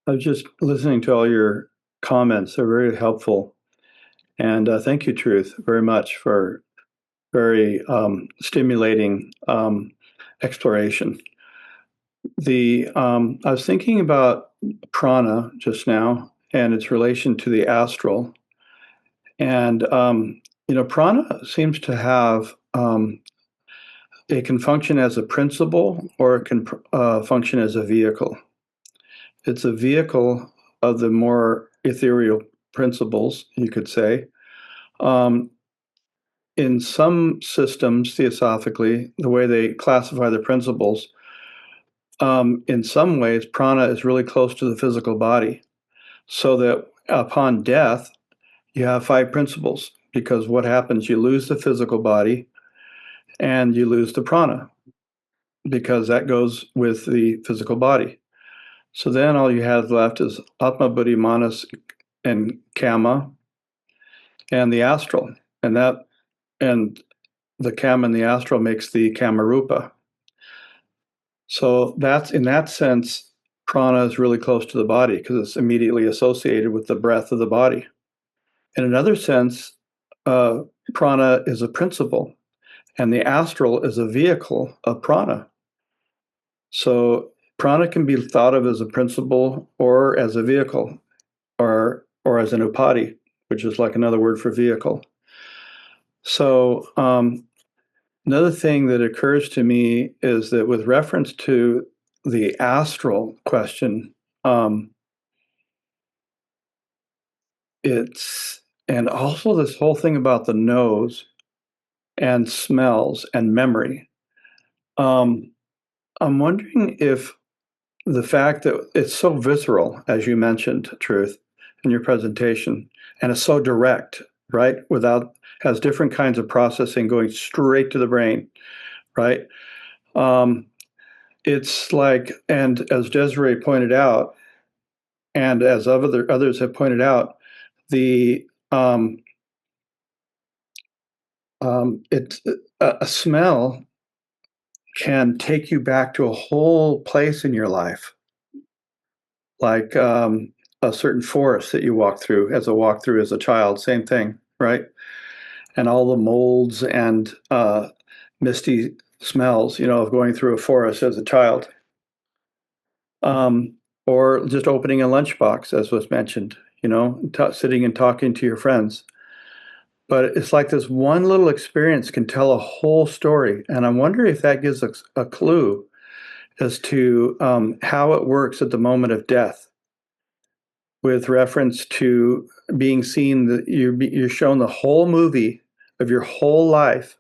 was just listening to all your comments. They're very helpful. And thank you, Truth, very much for very stimulating exploration. I was thinking about prana just now and its relation to the astral. And, prana seems to have, it can function as a principle, or it can function as a vehicle. It's a vehicle of the more ethereal principles, you could say. In some systems, theosophically, the way they classify the principles, in some ways, prana is really close to the physical body. So that upon death, you have five principles, because what happens, you lose the physical body and you lose the prana, because that goes with the physical body. So then all you have left is Atma, Buddhi, Manas, and Kama, and the astral. And the Kama and the astral makes the Kamarupa. So that's, in that sense, prana is really close to the body, because it's immediately associated with the breath of the body. In another sense, prana is a principle, and the astral is a vehicle of prana. So prana can be thought of as a principle or as a vehicle, or as an upadi, which is like another word for vehicle. So another thing that occurs to me is that with reference to the astral question, and also this whole thing about the nose and smells and memory. I'm wondering if the fact that it's so visceral, as you mentioned, Truth, in your presentation, and it's so direct, right? Has different kinds of processing going straight to the brain, right? It's like, and as Desiree pointed out, and as others have pointed out, it's a smell can take you back to a whole place in your life, like a certain forest that you walk through as a child. Same thing, right? And all the molds and misty smells, of going through a forest as a child. Or just opening a lunchbox, as was mentioned, sitting and talking to your friends. But it's like this one little experience can tell a whole story. And I'm wondering if that gives us a clue as to how it works at the moment of death, with reference to being seen, that you're shown the whole movie of your whole life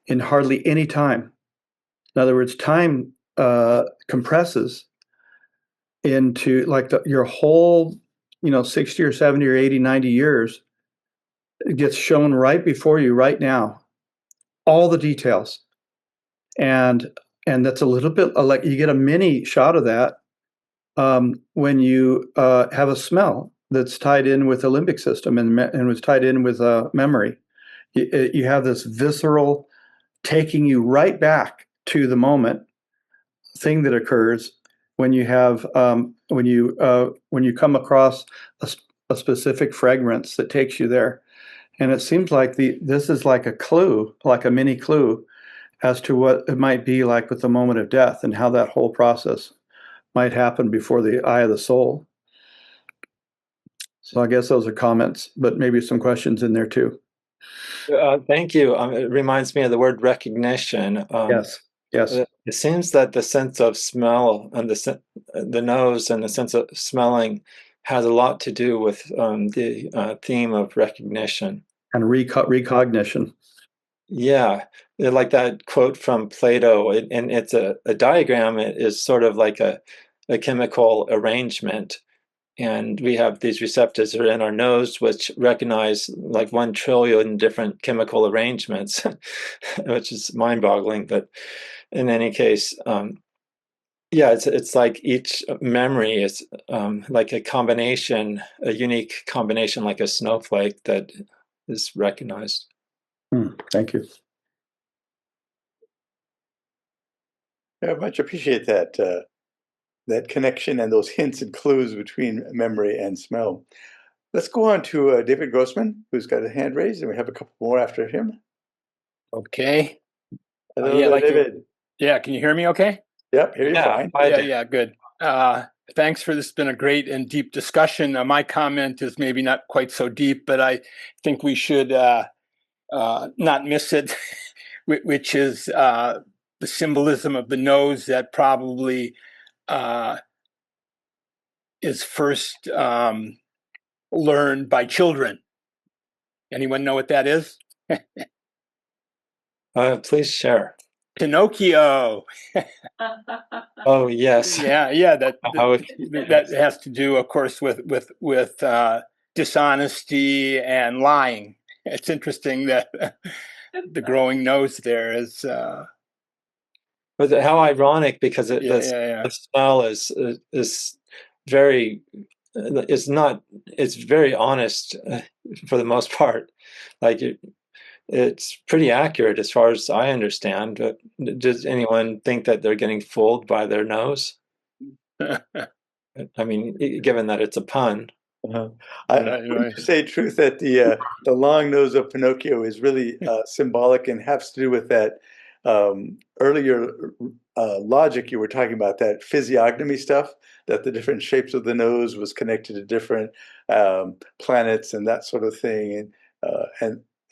in hardly any time. In other words, time compresses into like your whole, 60 or 70 or 80, 90 years. It gets shown right before you right now, all the details. And that's a little bit like you get a mini shot of that when you have a smell that's tied in with the limbic system and was tied in with memory. You have this visceral taking you right back to the moment thing that occurs when you have when you come across a specific fragrance that takes you there. And it seems like this is like a clue, like a mini clue, as to what it might be like with the moment of death and how that whole process might happen before the eye of the soul. So I guess those are comments, but maybe some questions in there too. Thank you. It reminds me of the word recognition. Yes. It seems that the sense of smell and the nose and the sense of smelling has a lot to do with the theme of recognition and recognition. Yeah, like that quote from Plato, and it's a diagram. It is sort of like a chemical arrangement. And we have these receptors that are in our nose, which recognize like 1 trillion different chemical arrangements, which is mind-boggling. But in any case, yeah, it's like each memory is like a combination, a unique combination, like a snowflake that is recognized. Thank you. I much appreciate that. That connection and those hints and clues between memory and smell. Let's go on to David Grossman, who's got a hand raised, and we have a couple more after him. Okay. Hello, David. Can you hear me okay? Yep, hear you fine. Yeah, good. Thanks for this. It's been a great and deep discussion. My comment is maybe not quite so deep, but I think we should not miss it, which is the symbolism of the nose that probably is first learned by children. Anyone know what that is? Please share. Pinocchio. Oh yes. Yeah. That has to do, of course, with dishonesty and lying. It's interesting that the growing nose there is. But how ironic, because the smell is very it's very honest for the most part. Like it's pretty accurate as far as I understand. But does anyone think that they're getting fooled by their nose? I mean, given that it's a pun. I say truth that the long nose of Pinocchio is really symbolic and has to do with that earlier logic you were talking about, that physiognomy stuff, that the different shapes of the nose was connected to different planets and that sort of thing.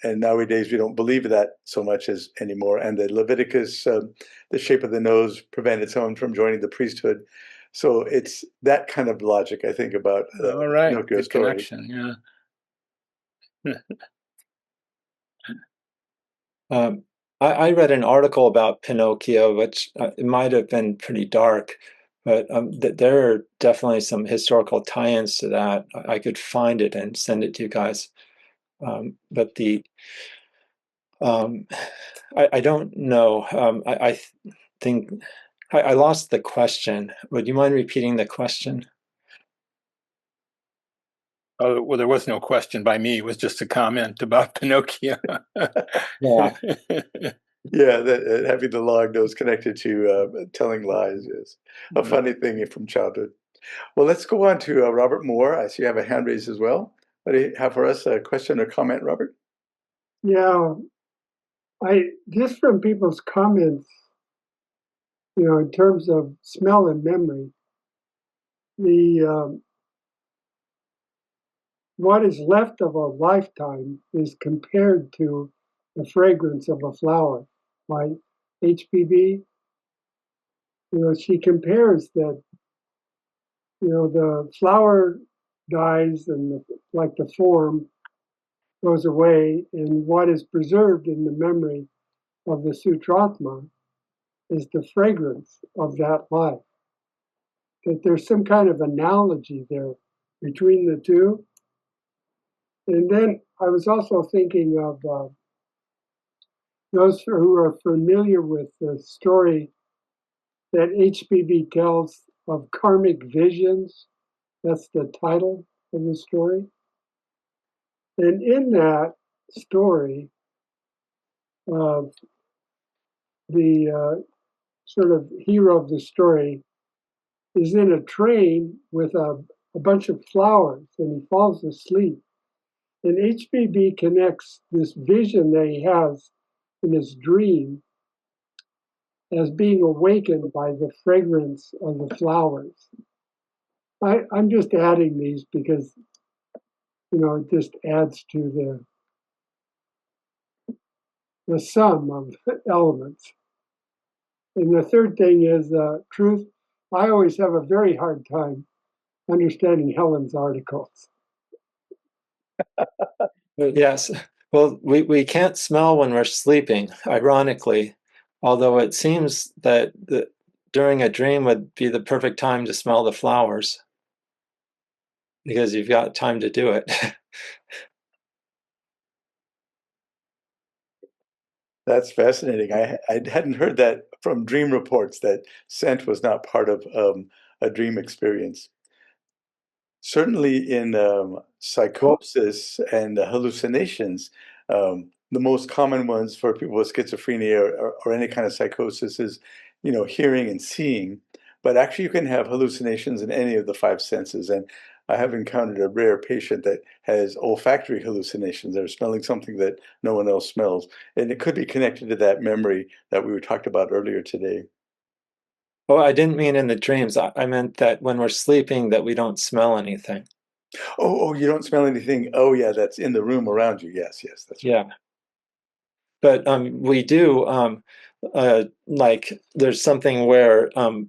And nowadays we don't believe that so much as anymore. And the Leviticus, the shape of the nose prevented someone from joining the priesthood. So it's that kind of logic, I think, about all right, Pinocchio story. Connection, yeah. I read an article about Pinocchio, which it might have been pretty dark, but there are definitely some historical tie-ins to that. I could find it and send it to you guys. But I don't know. I think I lost the question. Would you mind repeating the question? Oh, well, there was no question by me. It was just a comment about Pinocchio. Yeah. Yeah, that having the long nose connected to telling lies is a funny thing from childhood. Well, let's go on to Robert Moore. I see you have a hand raised as well. What do you have for us? A question or comment, Robert? Yeah, I just from people's comments, in terms of smell and memory, the what is left of a lifetime is compared to the fragrance of a flower. Right? HPB, she compares that, the flower dies and like the form goes away, and what is preserved in the memory of the Sutratma is the fragrance of that life. That there's some kind of analogy there between the two. And then I was also thinking of those who are familiar with the story that HPB tells of karmic visions. That's the title of the story. And in that story, the sort of hero of the story is in a train with a bunch of flowers and he falls asleep. And HPB connects this vision that he has in his dream as being awakened by the fragrance of the flowers. I'm just adding these because, it just adds to the sum of elements. And the third thing is truth. I always have a very hard time understanding Helen's articles. Yes. Well, we can't smell when we're sleeping, ironically, although it seems that during a dream would be the perfect time to smell the flowers because you've got time to do it. That's fascinating. I hadn't heard that from dream reports that scent was not part of a dream experience. Certainly in psychosis and hallucinations, the most common ones for people with schizophrenia or any kind of psychosis is, hearing and seeing. But actually, you can have hallucinations in any of the five senses. And I have encountered a rare patient that has olfactory hallucinations. They're smelling something that no one else smells. And it could be connected to that memory that we were talked about earlier today. Oh, I didn't mean in the dreams. I meant that when we're sleeping that we don't smell anything. Oh, you don't smell anything. Oh, yeah, that's in the room around you. Yes, that's right. Yeah. But we do, like there's something where,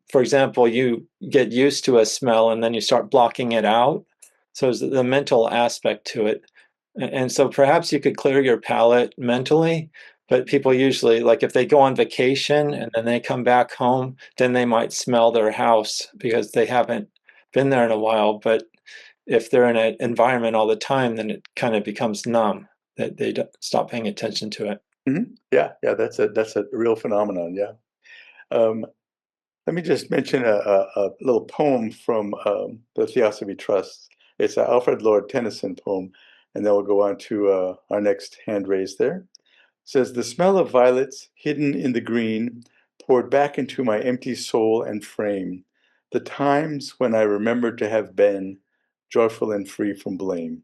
for example, you get used to a smell and then you start blocking it out. So there's the mental aspect to it. And so perhaps you could clear your palate mentally, but people usually, like if they go on vacation and then they come back home, then they might smell their house because they haven't been there in a while. But if they're in an environment all the time, then it kind of becomes numb, that they stop paying attention to it. Mm-hmm. Yeah, that's a real phenomenon. Yeah. Let me just mention a little poem from the Theosophy Trust. It's an Alfred Lord Tennyson poem, and then we'll go on to our next hand raised there. It says, "The smell of violets hidden in the green poured back into my empty soul and frame, the times when I remembered to have been joyful and free from blame."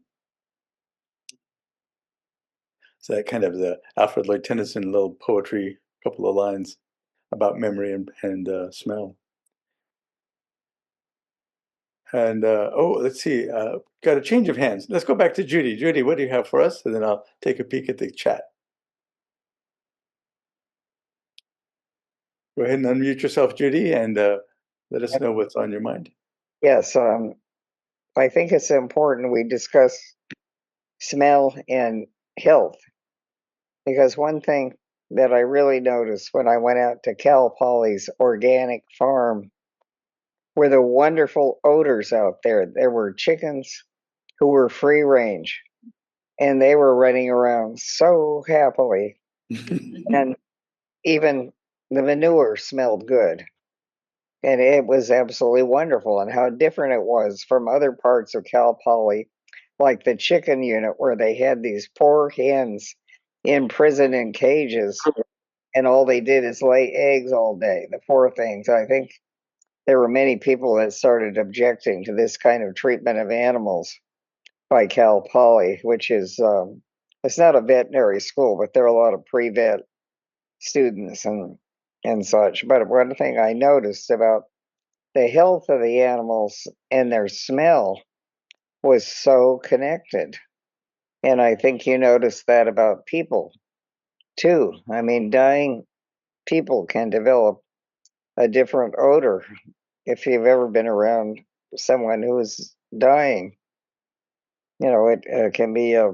So that kind of the Alfred Lord Tennyson little poetry, couple of lines about memory and smell. And let's see, got a change of hands. Let's go back to Judy. Judy, what do you have for us? And then I'll take a peek at the chat. Go ahead and unmute yourself, Judy, and let us know what's on your mind. Yes, I think it's important we discuss smell and health, because one thing that I really noticed when I went out to Cal Poly's organic farm were the wonderful odors out there. There were chickens who were free range, and they were running around so happily. And even the manure smelled good. And it was absolutely wonderful, and how different it was from other parts of Cal Poly, like the chicken unit where they had these poor hens imprisoned in cages and all they did is lay eggs all day, the poor things. I think there were many people that started objecting to this kind of treatment of animals by Cal Poly, which is it's not a veterinary school, but there are a lot of pre-vet students and such. But one thing I noticed about the health of the animals and their smell was so connected. And I think you noticed that about people too. I mean, dying people can develop a different odor if you've ever been around someone who's dying. You know, it can be a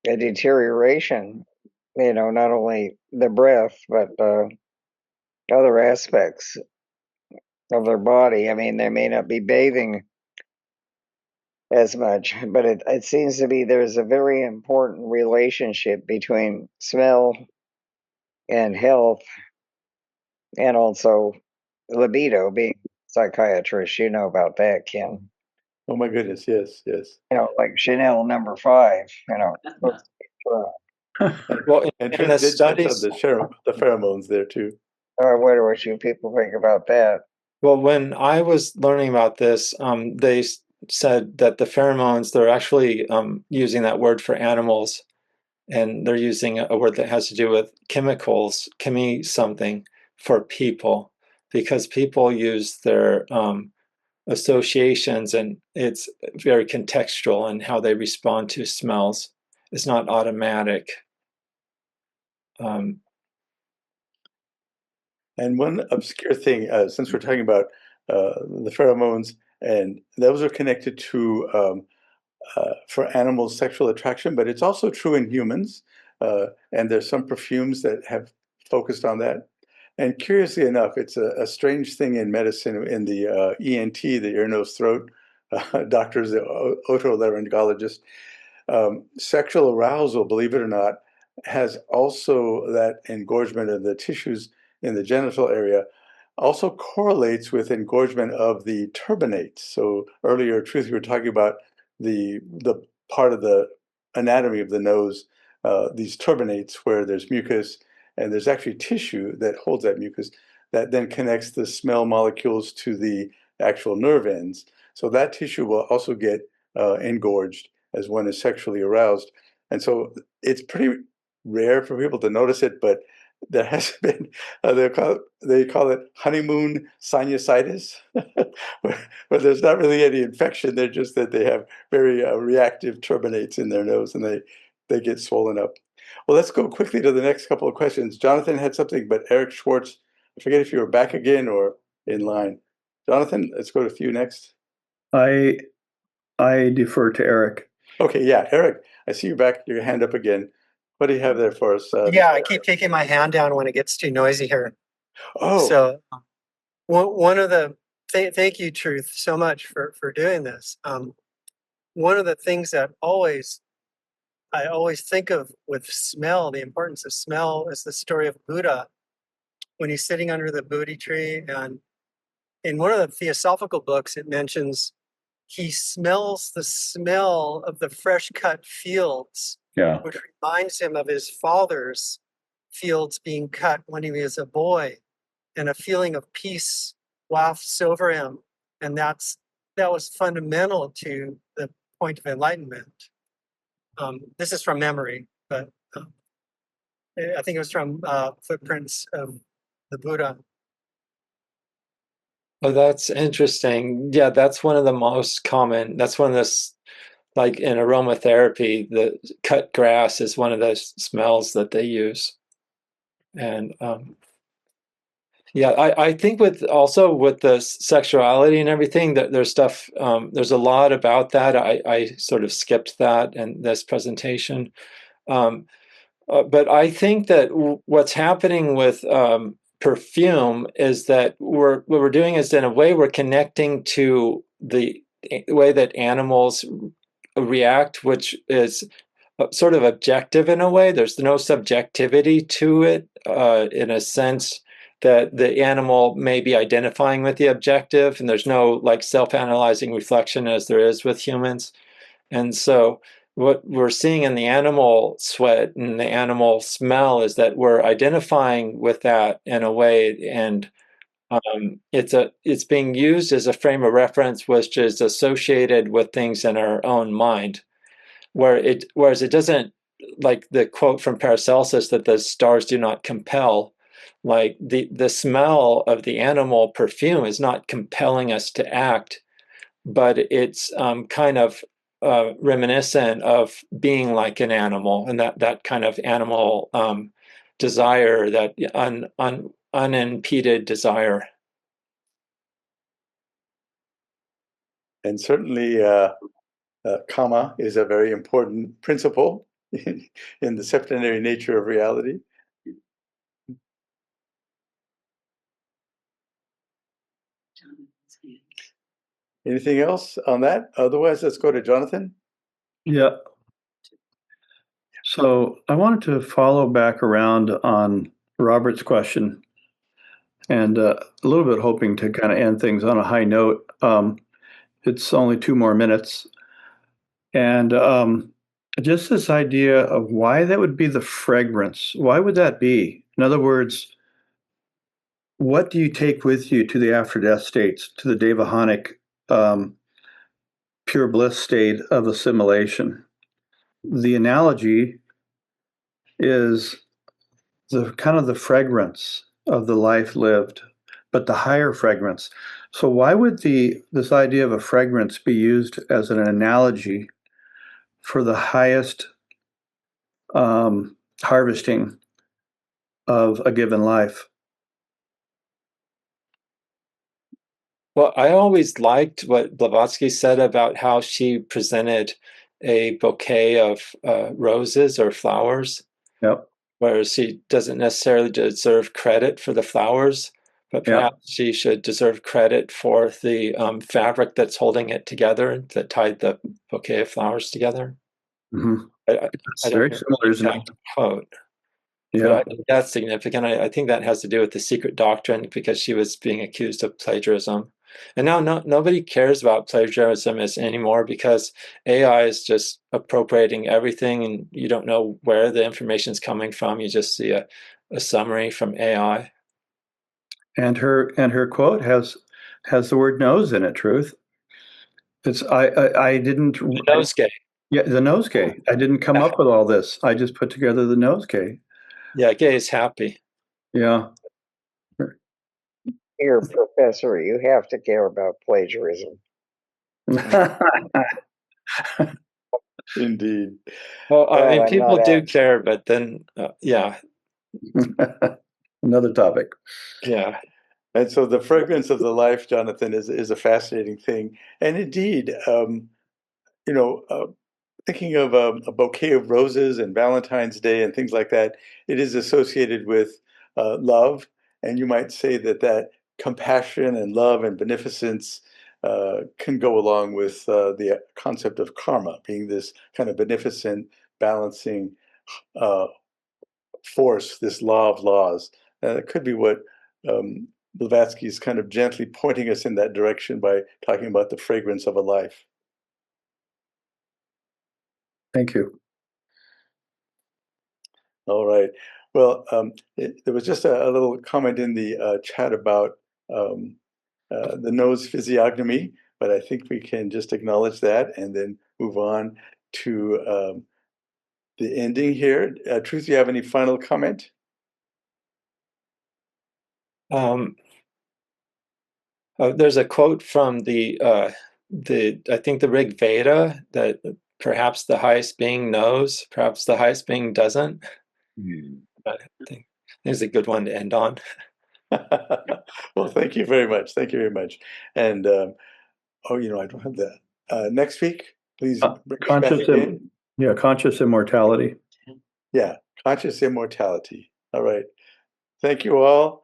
deterioration, you know, not only the breath, but other aspects of their body. I mean, they may not be bathing as much, but it seems to be there's a very important relationship between smell and health, and also libido. Being a psychiatrist, you know about that, Ken. Oh my goodness, yes, yes. You know, like Chanel number 5, you know. Well, And in the transits studies, of the pheromones there too. I wonder what you people think about that. well, when I was learning about this, they said that the pheromones, they're actually using that word for animals, and they're using a word that has to do with chemicals, chemi something, for people, because people use their associations, and it's very contextual in how they respond to smells. It's not automatic. And one obscure thing, since we're talking about the pheromones, and those are connected to for animals sexual attraction, but it's also true in humans. And there's some perfumes that have focused on that. And curiously enough, it's a strange thing in medicine, in the ENT, the ear, nose, throat doctors, the otolaryngologists. Sexual arousal, believe it or not, has also that engorgement of the tissues in the genital area also correlates with engorgement of the turbinates. So earlier, Truth, you were talking about the part of the anatomy of the nose, these turbinates where there's mucus, and there's actually tissue that holds that mucus that then connects the smell molecules to the actual nerve ends. So that tissue will also get engorged as one is sexually aroused. And so it's pretty rare for people to notice it, but there has been, they call it honeymoon sinusitis, where there's not really any infection. They're just that they have very reactive turbinates in their nose, and they get swollen up. Well, let's go quickly to the next couple of questions. Jonathan had something, but Eric Schwartz, I forget if you were back again or in line. Jonathan, let's go to you next. I defer to Eric. Okay, yeah, Eric, I see you back, your hand up again. What do you have there for us? Yeah, I keep taking my hand down when it gets too noisy here. Oh, So one of the thank you, Truth, so much for doing this. One of the things that I always think of with smell, the importance of smell, is the story of Buddha when he's sitting under the Bodhi tree, and in one of the theosophical books, it mentions he smells the smell of the fresh cut fields, which reminds him of his father's fields being cut when he was a boy, and a feeling of peace wafts over him. And that was fundamental to the point of enlightenment. This is from memory, but I think it was from Footprints of the Buddha. Oh, that's interesting. Yeah, that's one of the most common. That's one of the, like in aromatherapy, the cut grass is one of the smells that they use. And yeah, I think with the sexuality and everything, that there's stuff, there's a lot about that. I sort of skipped that in this presentation. But I think that what's happening with perfume is that what we're doing is, in a way, we're connecting to the way that animals react, which is sort of objective in a way. There's no subjectivity to it, in a sense that the animal may be identifying with the objective, and there's no like self-analyzing reflection as there is with humans. And so what we're seeing in the animal sweat and the animal smell is that we're identifying with that in a way, and it's being used as a frame of reference, which is associated with things in our own mind, whereas it doesn't, like the quote from Paracelsus that the stars do not compel. Like the smell of the animal perfume is not compelling us to act, but it's kind of reminiscent of being like an animal, and that kind of animal desire, that unimpeded desire. And certainly, karma is a very important principle in the septenary nature of reality. Anything else on that? Otherwise, let's go to Jonathan. Yeah. So I wanted to follow back around on Robert's question, and a little bit hoping to kind of end things on a high note. It's only 2 more minutes. And just this idea of why that would be the fragrance. Why would that be? In other words, what do you take with you to the after-death states, to the Devahanic pure bliss state of assimilation? The analogy is the kind of the fragrance of the life lived, but the higher fragrance. So why would this idea of a fragrance be used as an analogy for the highest harvesting of a given life? Well, I always liked what Blavatsky said about how she presented a bouquet of roses or flowers. Yep. Whereas she doesn't necessarily deserve credit for the flowers, but perhaps she should deserve credit for the fabric that's holding it together, that tied the bouquet of flowers together. Mm-hmm. I It's very similar, isn't it? Quote. Yeah. But I think that's significant. I think that has to do with the secret doctrine, because she was being accused of plagiarism. And now nobody cares about plagiarism anymore, because AI is just appropriating everything, and you don't know where the information is coming from. You just see a summary from AI. And her quote has the word nose in it, Truth. It's I didn't The nosegay. Yeah, the nosegay. I didn't come up with all this. I just put together the nosegay. Yeah, gay is happy. Yeah. Here, Professor, you have to care about plagiarism. Indeed. Well, I mean, I'm people not do asking. care, but then, yeah. Another topic. Yeah. And so the fragrance of the life, Jonathan, is a fascinating thing. And indeed, thinking of a bouquet of roses and Valentine's Day and things like that, it is associated with love. And you might say that compassion and love and beneficence can go along with the concept of karma, being this kind of beneficent, balancing force, this law of laws. It could be what Blavatsky is kind of gently pointing us in that direction by talking about the fragrance of a life. Thank you. All right. Well, there was just a little comment in the chat about the nose physiognomy, but I think we can just acknowledge that and then move on to the ending here. Truth, do you have any final comment? There's a quote from I think the Rig Veda, that perhaps the highest being knows, perhaps the highest being doesn't. I think it's a good one to end on. Well, thank you very much. Thank you very much. And I don't have that. Next week, please bring us back again. Conscious immortality. Yeah, conscious immortality. All right. Thank you all.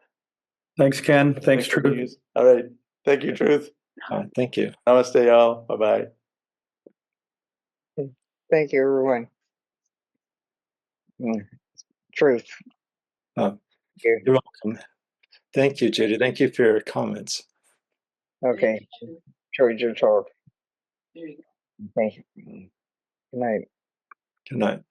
Thanks, Ken. Thanks, Truth. All right. Thank you, Truth. Thank you. Namaste, all. Bye-bye. Thank you, everyone. Truth. You're welcome. Thank you, Judy. Thank you for your comments. Okay. Enjoyed your talk. Thank you. Good night. Good night.